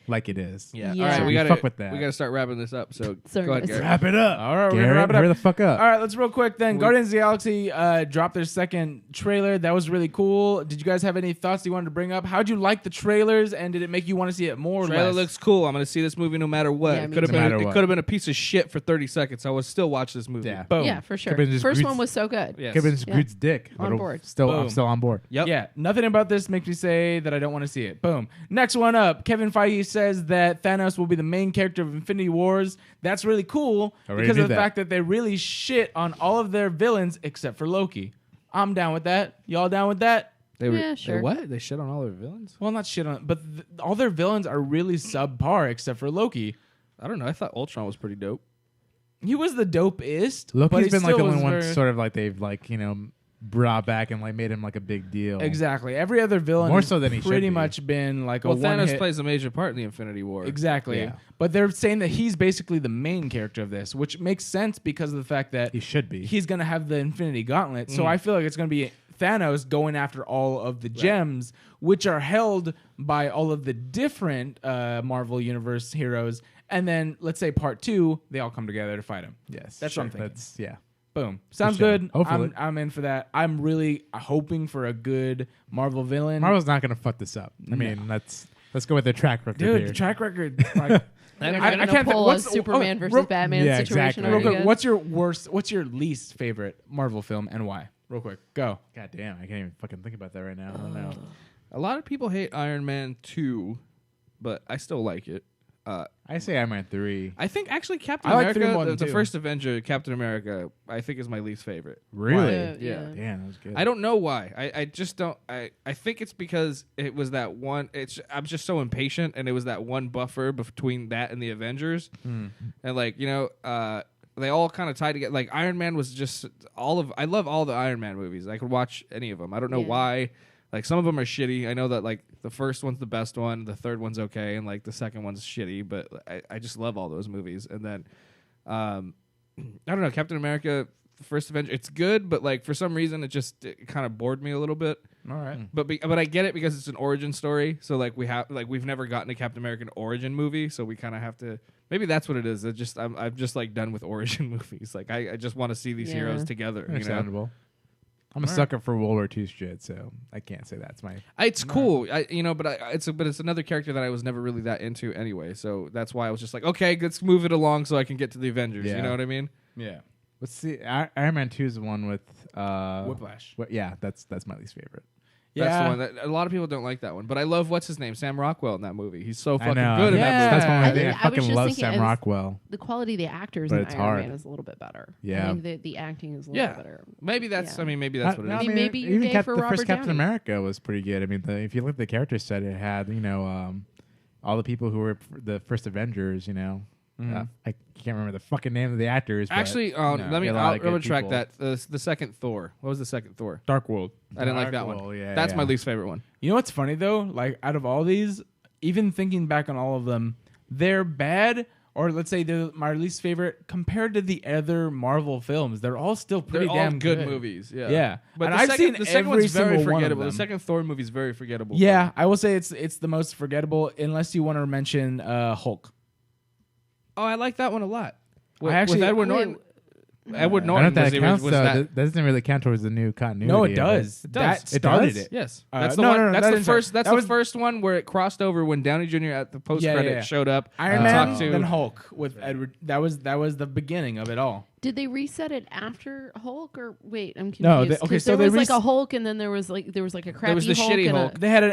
like it is. Yeah. Yeah. All right, So we you gotta fuck with that. We gotta start wrapping this up. So Sorry, go ahead, guys. Garrett. Wrap it up. All right, we're gonna Garrett, wrap it up. hurry the fuck up. All right, let's real quick then. Guardians of the Galaxy dropped their second trailer. That was really cool. Did you guys have any thoughts you wanted to bring up? How'd you like the trailers, and did it make you want to see it more or Trailer less? looks cool. I'm gonna see this movie no matter what. Yeah, It me could have too. No been matter it what. could have been a piece of shit for 30 seconds. I would still watch this movie. Yeah. Boom. Yeah, for sure. Could've been just First Groot's- one was so good. Yes. Could've been just Yeah. Groot's dick. On but board. I'm Boom. still on board. Yep. Yeah, nothing about this makes me say that I don't want to see it. Boom. Next one up. Kevin Feige says that Thanos will be the main character of Infinity Wars. That's really cool Already because knew of the that. fact that they really shit on all of their villains except for Loki. I'm down with that. Y'all down with that? They were, Yeah, sure. They what? They shit on all their villains? Well, not shit on, but all their villains are really subpar except for Loki. I don't know. I thought Ultron was pretty dope. He was the dopest. but Loki's he been like still the was only one very- sort of like they've brought back and like made him like a big deal. Exactly. Every other villain More has so than he should pretty be. much been like Well, a Thanos one-hit. plays a major part in the Infinity War. Exactly. Yeah. But they're saying that he's basically the main character of this, which makes sense because of the fact that He should be. he's going to have the Infinity Gauntlet. So I feel like it's going to be Thanos going after all of the gems, which are held by all of the different Marvel Universe heroes. And then, let's say part 2, they all come together to fight him. Yes, That's something. That's Boom. Sounds sure. good. Hopefully. I'm in for that. I'm really hoping for a good Marvel villain. Marvel's not gonna fuck this up. I mean, let's go with their track record Dude, here. the track record. Like, I can't pull a Superman versus Batman yeah, situation. exactly. real quick, again. what's your least favorite Marvel film and why? Real quick, go. God damn, I can't even fucking think about that right now. I don't know. A lot of people hate Iron Man 2, but I still like it. I say Iron Man 3. I think actually Captain I like 3 more America, than the 2. first Avenger, Captain America, I think is my least favorite. Really? Yeah. Damn, that was good. I don't know why. I just don't. I think it's because it was that one. I'm just so impatient, and it was that one buffer between that and the Avengers, and like they all kind of tied together. Like Iron Man was just I love all the Iron Man movies. I could watch any of them. I don't know why. Like some of them are shitty. I know that like the first one's the best one, the third one's okay, and like the second one's shitty. But I just love all those movies. And then I don't know, Captain America, the first Avenger, it's good, but like for some reason it kind of bored me a little bit. All right. But I get it because it's an origin story. So like we've never gotten a Captain American origin movie, so we kind of have to. Maybe that's what it is. I'm just like done with origin movies. Like I just want to see these heroes together. Understandable. I'm a sucker for World War II shit, so I can't say that's my. It's cool, but it's another character that I was never really that into anyway. So that's why I was just like, okay, let's move it along so I can get to the Avengers. Yeah. You know what I mean? Yeah. Let's see. Iron Man 2 is the one with Whiplash. Yeah, that's my least favorite. That's the one that a lot of people don't like that one. But I love what's his name, Sam Rockwell in that movie. He's so fucking I know. good in that movie. That's one I thing. think- I I was fucking just love thinking Sam as- Rockwell. The quality of the actors But in it's Iron hard. Man is a little bit better. Yeah. I think the acting is a little bit better. Maybe that's. Yeah. I mean, maybe that's what it is. I mean, maybe you're even gay for the Robert first Captain Downey. America was pretty good. I mean, if you look at the character set, it had all the people who were the first Avengers. I can't remember the fucking name of the actors. but Actually, let me. a lot I'll of good retract people. that. The second Thor. What was the second Thor? Dark World. I didn't like that Dark one. World, yeah, That's my yeah. least favorite one. You know what's funny though? Like out of all these, even thinking back on all of them, they're bad, or let's say they're my least favorite compared to the other Marvel films. They're all still pretty They're damn all good movies. Yeah. Yeah, But and the I've second, seen the second every one's very single one of forgettable. The them. second Thor movie is very forgettable. Yeah, I will say it's the most forgettable unless you want to mention Hulk. Oh, I like that one a lot. I actually- with Edward Wait, Norton. Edward I don't know Norton if that was, counts, was though. that. That doesn't really count towards the new continuity. No, it of does. It That does. It started does? it. Yes, Uh, that's the no, one. no, no, that's that the is first. right. That's That the was- first one where it crossed over when Downey Jr. at the post credit yeah. showed up. Iron and Man, talked to then Hulk with Edward. That was the beginning of it all. Did they reset it after Hulk or wait? I'm confused. No, they- 'Cause okay, so there they was like a Hulk and then there was like a crappy was the Hulk shitty and Hulk. They had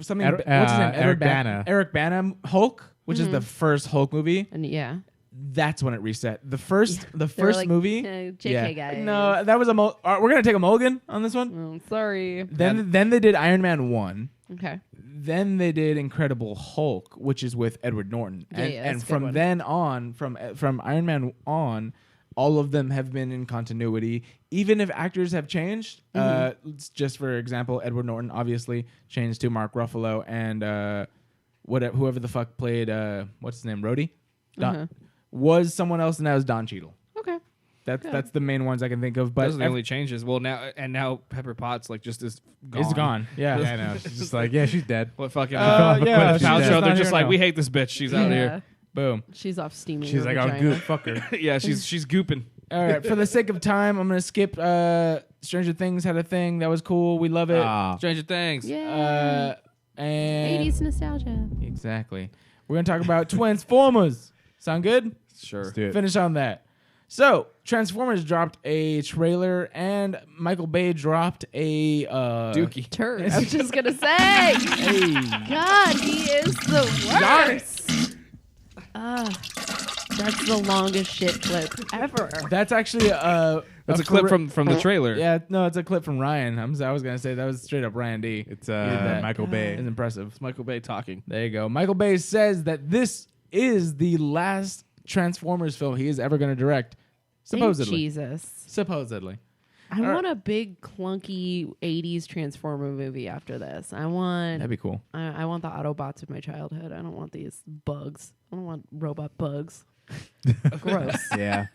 something. What's his name? Eric Bana. Eric Bana Hulk, which is the first Hulk movie. and yeah. That's when it reset. The first They were first like, movie. JK guys. No, that was we're gonna take a mulligan on this one. Oh, sorry. Then they did Iron Man 1. Okay. Then they did Incredible Hulk, which is with Edward Norton. Yeah, And, yeah, and that's a good from one. then on, from Iron Man on, all of them have been in continuity. Even if actors have changed, just for example, Edward Norton obviously changed to Mark Ruffalo, and whoever the fuck played what's his name, Rhodey, was someone else, and that was Don Cheadle. Okay. That's the main ones I can think of. But Those are the only changes. Well, now Pepper Potts like just is gone. it's gone. Yeah, Yeah, I know. She's just like, yeah, she's dead. What fucking yeah, Gwyneth she's Paltrow? just They're not just here like, now. we hate this bitch. She's out here. Boom. She's off steaming. She's her like, oh, vagina. good fucker. Yeah, she's gooping. All right, for the sake of time, I'm gonna skip. Stranger Things had a thing that was cool. We love it. Stranger Things. Yeah. And 80s nostalgia. exactly. We're gonna talk about Transformers. Sound good? Sure. Let's do it. Finish on that. So Transformers dropped a trailer, and Michael Bay dropped a Dookie. Turd. I was just gonna say. God, he is the worst. That's the longest shit clip ever. That's actually That's a clip from the trailer. Yeah, no, it's a clip from Ryan. I was gonna say that was straight up Ryan D. It's that. Michael Bay. It's impressive. It's Michael Bay talking. There you go. Michael Bay says that this is the last Transformers film he is ever going to direct. Supposedly. Thank Jesus. Supposedly. I want a big clunky 80s Transformer movie after this. That'd be cool. I want the Autobots of my childhood. I don't want these bugs. I don't want robot bugs. Gross. Yeah.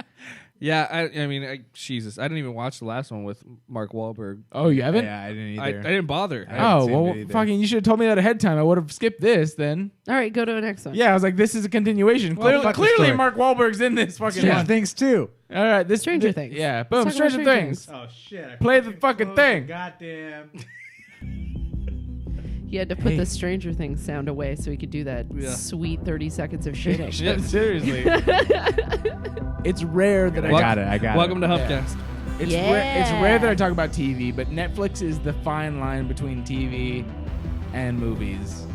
Yeah, I mean, Jesus, I didn't even watch the last one with Mark Wahlberg. Oh, you haven't? Yeah, I didn't I either. didn't bother. Oh, well, fucking, you should have told me that ahead of time. I would have skipped this then. All right, go to the next one. Yeah, I was like, this is a continuation. Well, fuck the Clearly, story. Mark Wahlberg's in this fucking Stranger one. Things too. All right, this Stranger Things. Yeah, boom, Let's talk about Stranger Stranger Things. Oh shit! Play the fucking thing. Goddamn. He had to put the Stranger Things sound away so he could do that sweet 30 seconds of shitting. Yeah, seriously. It's rare that I got it. Welcome to Humpcast. It's rare that I talk about TV, but Netflix is the fine line between TV and movies.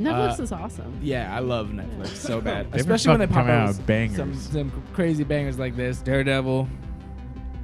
Netflix is awesome. Yeah, I love Netflix so bad, They've especially when they been pop fucking coming out out with bangers. some crazy bangers like this. Daredevil.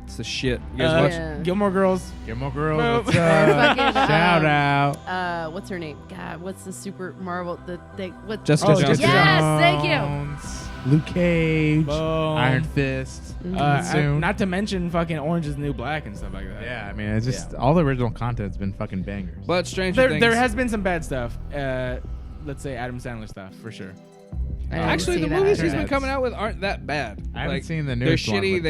It's the shit. You guys watch? Yeah. Gilmore Girls. Gilmore Girls. Boom. What's up? Fucking, Shout out. What's her name? God, what's the super Marvel? The thing? What? Jessica Jones. Jessica Yes, thank you. Jones, Luke Cage. Boom. Iron Fist. Soon. Not to mention fucking Orange is the New Black and stuff like that. Yeah, I mean, it's just all the original content's been fucking bangers. But Stranger Things. There has been some bad stuff. Let's say Adam Sandler stuff for sure. Actually, the see movies that. he's been coming out with aren't that bad. I haven't seen the They're newest one shitty. with,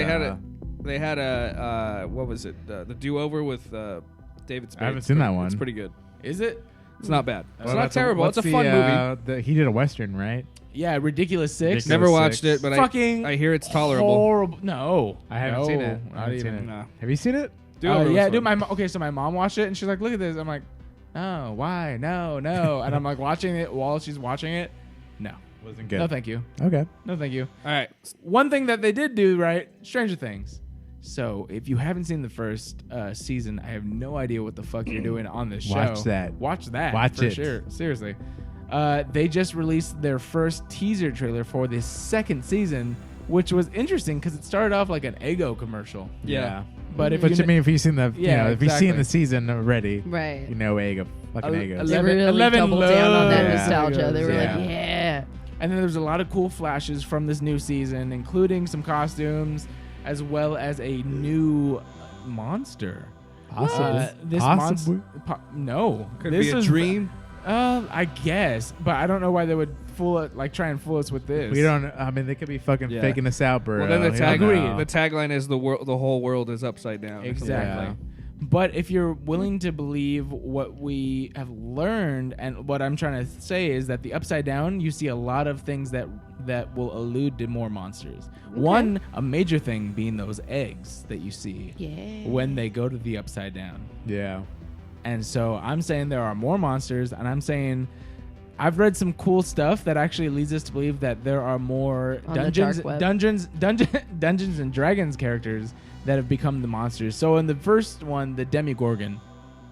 They had a what was it? The Do Over with David Spade. I haven't seen that one. It's pretty good. Is it? It's not bad. It's What not about the- terrible. what's It's a the, fun movie. He did a Western, right? Yeah, Ridiculous Six. Ridiculous Never watched Six. it, but Fucking I hear it's tolerable. Horrible. No, I haven't No, seen it. I Not haven't seen even. it. No. Have you seen it? Do Over was Yeah, fun. dude. So my mom watched it and she's like, "Look at this." I'm like, "Oh, why? No." And I'm like watching it while she's watching it. No, Wasn't good. no, thank you. Okay. No, thank you. All right. One thing that they did do right, Stranger Things. So if you haven't seen the first season, I have no idea what the fuck you're doing on this show. Watch that. Watch that. Watch for it. sure. Seriously. They just released their first teaser trailer for the second season, which was interesting because it started off like an Eggo commercial. Yeah. But if But you you mean if you've seen the, Yeah, if you've seen exactly. the season already, Right. you know, fucking Egos. They really 11 doubled down on that loves nostalgia. They were Yeah. like, yeah. And then there's a lot of cool flashes from this new season, including some costumes as well as a new monster. Possible. This Possibly. monster. No. Could this be a is- dream. I guess, but I don't know why they would try and fool us with this. We don't. I mean, they could be fucking Yeah. faking us out, bro. Well, then the You don't know. tagline is the whole world is upside down. Exactly. Yeah. But if you're willing to believe what we have learned, and what I'm trying to say is that the upside down, you see a lot of things that will allude to more monsters. One, a major thing being those eggs that you see Yeah. when they go to the upside down. Yeah. And so I'm saying there are more monsters, and I'm saying I've read some cool stuff that actually leads us to believe that there are more On the dark web. Dungeons and Dragons characters that have become the monsters. So in the first one, the Demigorgon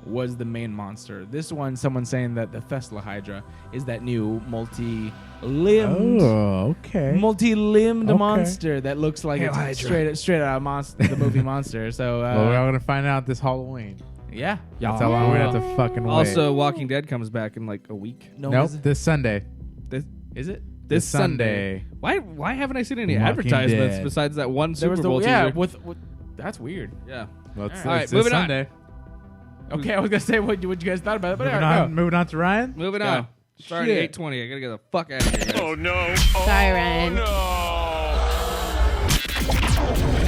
was the main monster. This one, someone's saying that the Thesla Hydra is that new multi-limbed okay. multi-limbed Okay. monster that looks like Hail it's Hydra. straight out of the movie Monster. So Well, we're all gonna find out this Halloween. yeah. That's how long we have to fucking wait. Also, Walking Dead comes back in like a week. nope. This Sunday. Is it? This Sunday. Why haven't I seen any Walking advertisements Dead. besides that one There Super was Bowl yeah, teaser? with that's weird. Yeah. Well, it's, All right, it's moving on. Sunday. Okay, I was gonna say what you guys thought about it, but Moving all right, on, moving on to Ryan. Moving Go. on. It's already Shit. 8:20. I gotta get the fuck out of here. Guys. Oh no. Sorry, Ryan.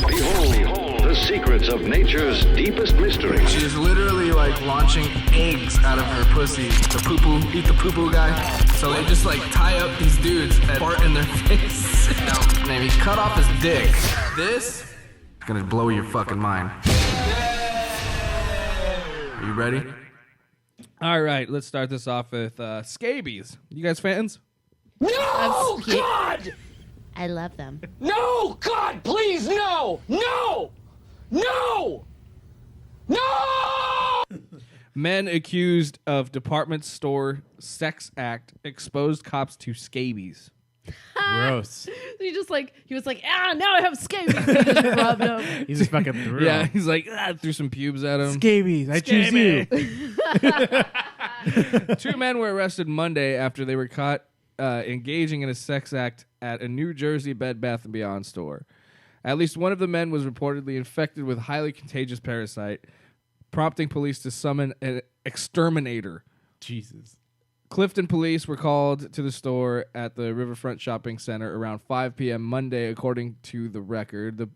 Behold the secrets of nature's deepest mystery. She's literally like launching eggs out of her pussy. The poo-poo, eat the poo-poo guy. So they just like tie up these dudes that fart in their face. Maybe cut off his dick. This is gonna blow your fucking mind. Are you ready? All right, let's start this off with scabies. You guys fans? No! scared. God! I love them. No! God, please, no! No! No! No! Men accused of department store sex act exposed cops to scabies. Gross. He was like, now I have scabies. He just rubbed them. He just fucking threw. Yeah, him. he's like, threw some pubes at him. Scabies. I choose you. Two men were arrested Monday after they were caught engaging in a sex act at a New Jersey Bed Bath & Beyond store. At least one of the men was reportedly infected with highly contagious parasite, prompting police to summon an exterminator. Jesus. Clifton police were called to the store at the Riverfront Shopping Center around 5 p.m. Monday, according to the record. The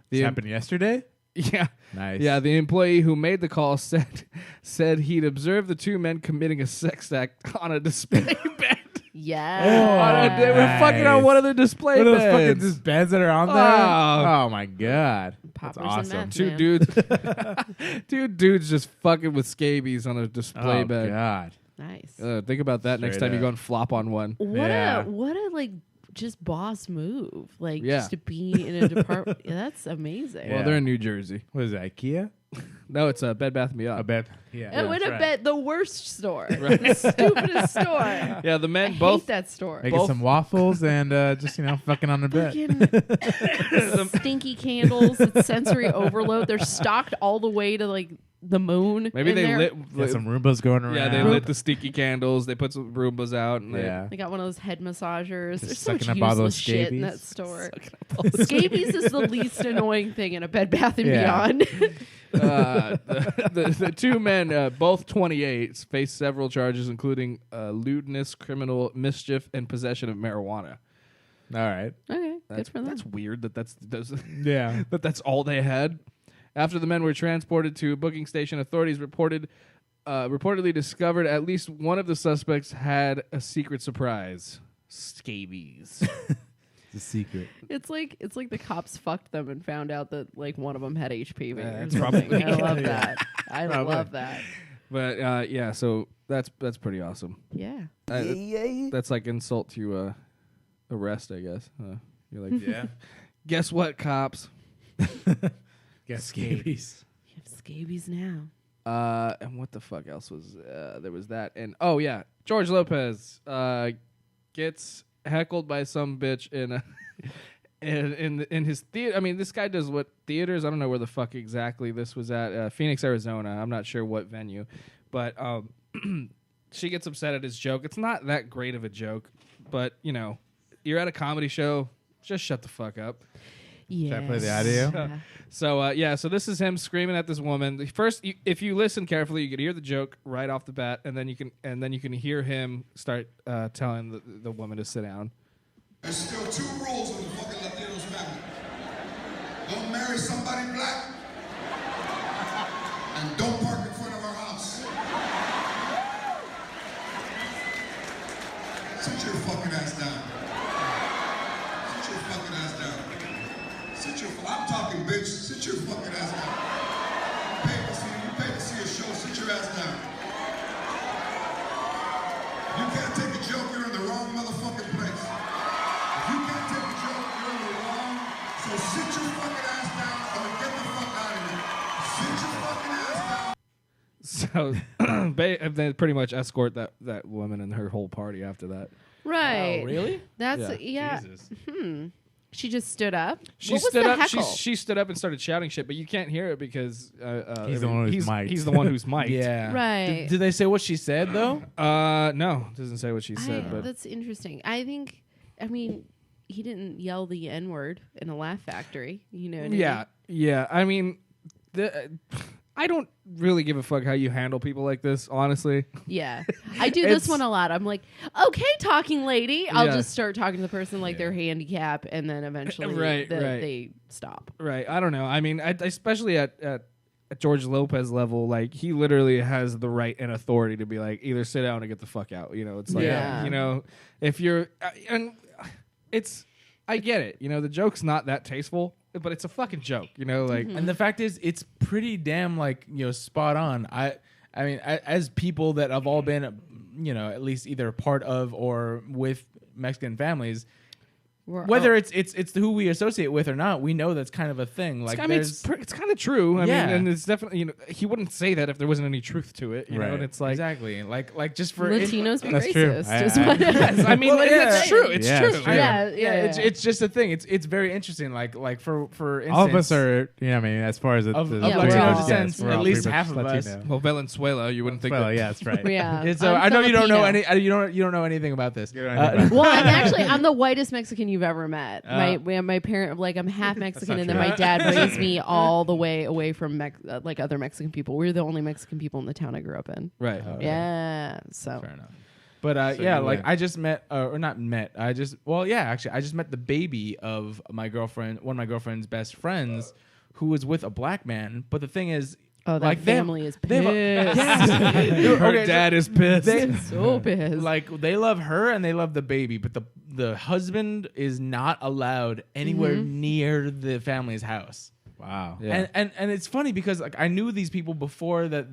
This happened yesterday? Yeah. Nice. Yeah, the employee who made the call said he'd observed the two men committing a sex act on a display bed. Yeah. They were fucking on one of the display What are those beds. fucking just beds that are on there? Oh my god. Poppers That's and awesome. meth, Two man. dudes, two dudes just fucking with scabies on a display Oh bed. god. Nice. Think about that next Straight time you up. go and flop on one. What Yeah. a like just boss move. Like Yeah. just to be in a department. Yeah, that's amazing. Well, Yeah. they're in New Jersey. What is that, IKEA? No, it's Bed Bath & Beyond. A bed. Yeah. Oh, in that's a right. bed, the worst store. The stupidest store. Yeah, the men I both hate that store. Making both- some waffles and just, fucking on the bed. Fucking stinky candles, it's sensory overload. They're stocked all the way to like the moon. Maybe in they there. lit. Got some Roombas going around. Yeah, they lit the sticky candles. They put some Roombas out. And Yeah. They got one of those head massagers. There's so much sucking up all those useless shit in that scabies. store. Scabies is the least annoying thing in a Bed Bath & Yeah. Beyond. The two men, both 28, face several charges, including lewdness, criminal mischief, and possession of marijuana. All right. Okay, good for them. That's weird that's Yeah. that's all they had. After the men were transported to a booking station, authorities reportedly discovered at least one of the suspects had a secret surprise: scabies. It's a secret. It's like the cops fucked them and found out that like one of them had HPV. Yeah, or it's something. probably- I love that. I Probably. love that. But yeah, so that's pretty awesome. Yeah. That's like insult to arrest, I guess. You're like, Yeah. guess what, cops? Get scabies. You have scabies now. And what the fuck else was there was that, and oh yeah, George Lopez gets heckled by some bitch in a in his theater. I mean, this guy does what theaters? I don't know where the fuck exactly this was at. Phoenix, Arizona. I'm not sure what venue, but she gets upset at his joke. It's not that great of a joke, but you're at a comedy show. Just shut the fuck up. Yeah. Should I play the audio? So this is him screaming at this woman. First, if you listen carefully, you can hear the joke right off the bat, and then you can hear him start telling the woman to sit down. There's still two rules in the fucking Latinos family. Don't marry somebody black, and don't park in front of our house. Sit your fucking ass down. Sit your fucking ass down. I'm talking, bitch. Sit your fucking ass down. You pay to see a show. Sit your ass down. If you can't take a joke, you're in the wrong motherfucking place. If you can't take a joke, you're in the wrong. So sit your fucking ass down or get the fuck out of here. Sit your fucking ass down. So they pretty much escort that woman and her whole party after that. Right. Oh, really? That's Yeah. Jesus. She just stood up. She What was stood the up. heckle? She stood up and started shouting shit, but you can't hear it because He's the one who's mic'd. He's the one who's mic'd. Yeah. Right. Did they say what she said though? No, it doesn't say what she said, but That's interesting. I mean, he didn't yell the N-word in a Laugh Factory. You know what I mean? yeah. I mean, I don't really give a fuck how you handle people like this, honestly. Yeah. I do this one a lot. I'm like, okay, talking lady. I'll just start talking to the person like they're handicapped, and then eventually Right. they stop. Right. I don't know. I mean, especially at George Lopez level, like he literally has the right and authority to be like, either sit down or get the fuck out. It's like, Yeah. if you're, and it's, I get it. The joke's not that tasteful, but it's a fucking joke. Like, And the fact is, it's pretty damn spot on. I mean, as people that have all been, at least either part of or with Mexican families, whether it's who we associate with or not, we know that's kind of a thing. Like, it's kind of true. I Yeah. mean, and it's definitely, he wouldn't say that if there wasn't any truth to it. You know, and it's like exactly like just for Latinos be That's true. racist. is what yes, I mean, Well, yeah. that's true. It's Yeah, true. it's true. Yeah. It's just a thing. It's very interesting. Like for instance, All of us are, I mean, as far as Of the Yeah, Latino we're all- descent, we're at all least pretty half much of us. Latino. Well, Valenzuela, you wouldn't think Well, that. yeah, that's right. Yeah. So I'm I know you don't know Filipino. you don't know anything about this. You don't know anything about Well, I'm the whitest Mexican you've ever met. My parent, like, I'm half Mexican, not and then true. my dad raised me all the way away from like other Mexican people. We're the only Mexican people in the town I grew up in. Right. Yeah. So Fair enough. But So yeah, you like win. I just met, or not met. I just met the baby of my girlfriend, one of my girlfriend's best friends, who was with a black man. But the thing is, Oh, that like family is they pissed. yes. Her dad is pissed. So pissed. Like they love her and they love the baby, but the husband is not allowed anywhere near the family's house. Wow. Yeah. And it's funny because like I knew these people before that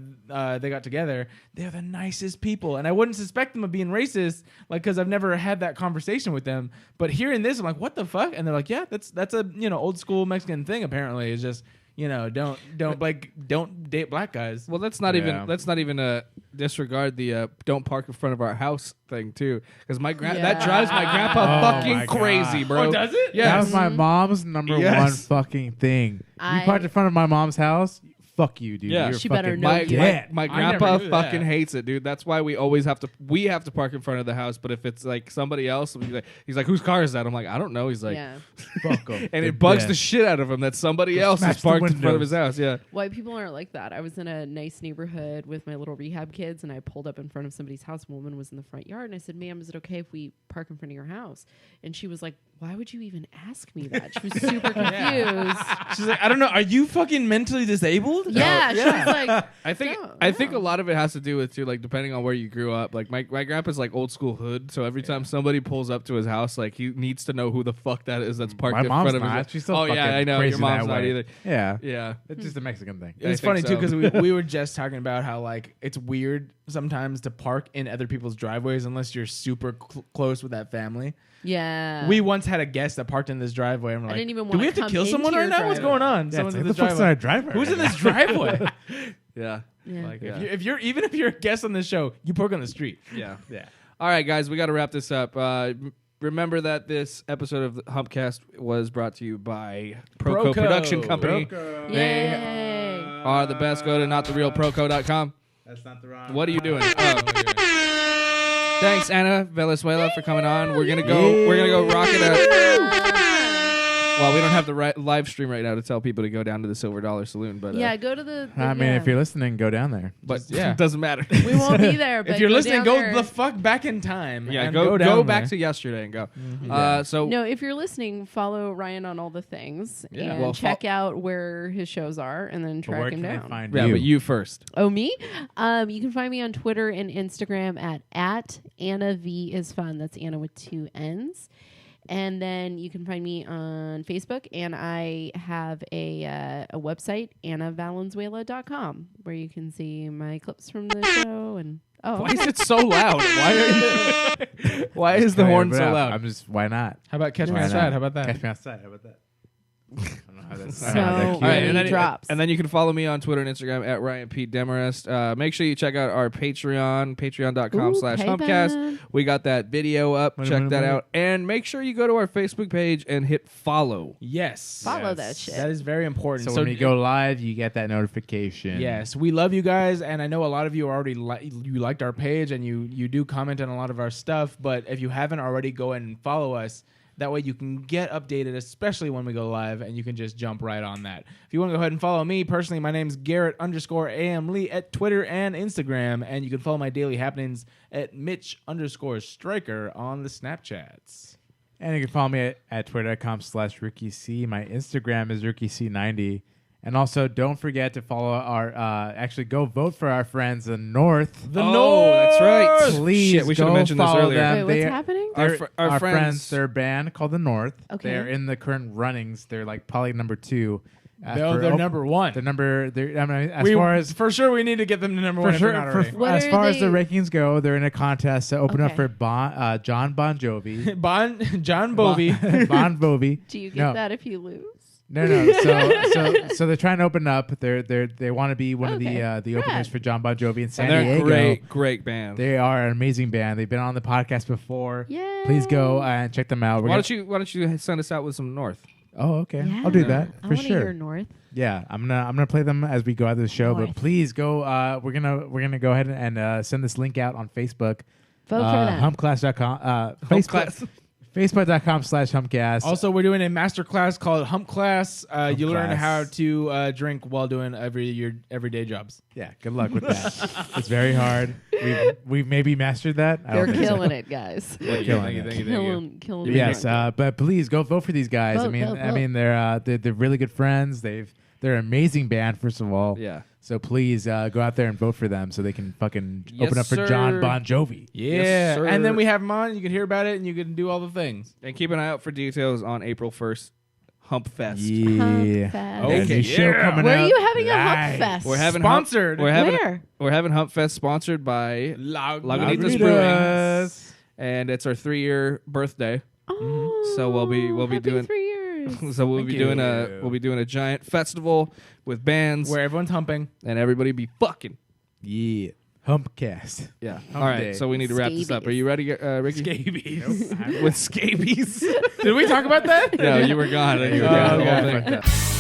they got together. They're the nicest people, and I wouldn't suspect them of being racist, like because I've never had that conversation with them. But hearing this, I'm like, what the fuck? And they're like, yeah, that's a old school Mexican thing. Apparently, it's just don't date black guys. Well, let's not even disregard the don't park in front of our house thing too, because that drives my grandpa fucking my crazy, God. bro. Oh, does it? Yes. That was my mom's number one fucking thing. You parked in front of my mom's house. Fuck you, dude. Yeah. You're She better fucking know My, you. my I grandpa never knew fucking that. hates it, dude. That's why we always have to park in front of the house. But if it's like somebody else, he's like, whose car is that? I'm like, I don't know. He's like, yeah. Fuck 'em. and They're it bugs dead. the shit out of him that somebody Go else smash is the parked in front of windows. his house. Yeah. White people aren't like that. I was in a nice neighborhood with my little rehab kids, and I pulled up in front of somebody's house. A woman was in the front yard, and I said, "Ma'am, is it okay if we park in front of your house?" And she was like, "Why would you even ask me that?" She was super confused. She's like, I don't know. Are you fucking mentally disabled? Yeah, she was like, I think a lot of it has to do with too, like depending on where you grew up. Like my grandpa's like old school hood, so every time somebody pulls up to his house, like he needs to know who the fuck that is that's parked My in mom's front of not. his. She's still oh yeah, fucking I know crazy your mom's that not way. either. Yeah. Yeah. It's just a Mexican thing. It's think funny too so. because we were just talking about how like it's weird sometimes to park in other people's driveways unless you're super close with that family. "Yeah." We once had a guest that parked in this driveway, and we're I like, didn't even do wanna we have to come kill into someone your right now? What's driveway. going on? Yeah, Someone's it's in like, this who the fuck's in driveway. our driveway Who's in right this driveway? Yeah. Yeah. Like, If you're even if you're a guest on this show, you park on the street. yeah. Yeah. All right, guys, we got to wrap this up. Remember that this episode of the Humpcast was brought to you by Proco Production Company. They Yay. are the best. Go to nottherealproco.com. That's not the wrong. What are you doing? Thanks, Anna Valenzuela, for coming on. We're gonna go rock it up. Well, we don't have the live stream right now to tell people to go down to the Silver Dollar Saloon, but Yeah, go to the. I mean, yeah. if you're listening, go down there. but yeah. it doesn't matter. we won't be there. But If you're listening, down go there. the fuck back in time. Yeah, and go down back there. to yesterday and go. Yeah. So No, if you're listening, follow Ryan on all the things Yeah. and Well, check out where his shows are, and then But track where him can they down. find yeah, you? but you first. Oh, me? You can find me on Twitter and Instagram at Anna V is fun. That's Anna with 2 N's. And then you can find me on Facebook, and I have a website, annavalenzuela.com, where you can see my clips from the show. And Why is it so loud? Why is the horn so loud? I'm just, why not? How about catch me Why outside? not? How about that? Catch me outside. How about that? I don't know how that's So- I don't know how that All cute All right, is. and then, drops. and then you can follow me on Twitter and Instagram at Ryan P. Demarest. Make sure you check out our Patreon, patreon.com/Humpcast. Payback. We got that video up. Money, Check money, that money. out. And make sure you go to our Facebook page and hit follow. Yes. Follow that shit. That is very important. So when you go live, you get that notification. Yes, we love you guys, and I know a lot of you are already you liked our page and you do comment on a lot of our stuff. But if you haven't already, go ahead and follow us. That way you can get updated, especially when we go live, and you can just jump right on that. If you want to go ahead and follow me personally, my name's Garrett_AM Lee at Twitter and Instagram, and you can follow my daily happenings at Mitch_Striker on the Snapchats. And you can follow me at twitter.com/RickyC. My Instagram is RickyC90. And also, don't forget to follow our, actually go vote for our friends in North. That's right. Please Shit, we should have go mentioned this follow earlier. them. Wait, what's happening? Our friends- they're a band called the North. Okay. They're in the current runnings. They're like probably number 2. No, they're number 1. They're number. I mean, as far as for sure, we need to get them to number 1. for sure, if they're not already. What as are far as the they- rankings go, they're in a contest to open up Okay. for John Bon Jovi. John Bovey. Bon Jovi. Do you get No. that if you lose? No. So they're trying to open up. They want to be one Okay. of the openers Rad. for John Bon Jovi in San And they're Diego. great band. They are an amazing band. They've been on the podcast before. Yay. Please go and check them out. Why don't you send us out with some North? Oh, okay. Yeah. I'll do that I for wanna sure. hear North. Yeah, I'm gonna play them as we go out of the show. North. But please go. We're gonna go ahead and send this link out on Facebook. Vote for them. Humpclass.com. Facebook. Facebook.com/Humpcast. Also, we're doing a master class called Hump Class. You learn Class. how to drink while doing your everyday jobs. Yeah, good luck with that. It's very hard. We've maybe mastered that. I They're don't think so. killing it, guys. They're killing it. Killing it. Yes, but please go vote for these guys. Vote, I mean, vote. they're really good friends. They're an amazing band, first of all. Yeah. So please go out there and vote for them so they can fucking Yes, open up for sir. John Bon Jovi. Yeah, Yes, sir. and then we have them on. You can hear about it, and you can do all the things. And keep an eye out for details on April 1st, Hump Fest. Yeah. Fest. There's a show coming Where up. are you having a Hump live. Fest? We're having Sponsored. We're having Hump Fest sponsored by Lagunitas Lagunitas. Brewing, and it's our 3-year birthday. Oh, So we'll be happy doing 3 years. So we'll Thank be you. doing a giant festival with bands Where everyone's humping. and everybody be fucking. Yeah. Humpcast. Yeah. Hump All right. day. So we need to wrap this up. Are you ready, Ricky? Scabies. With scabies. Did we talk about that? No, you were gone. You were Oh, gone. okay. The whole thing.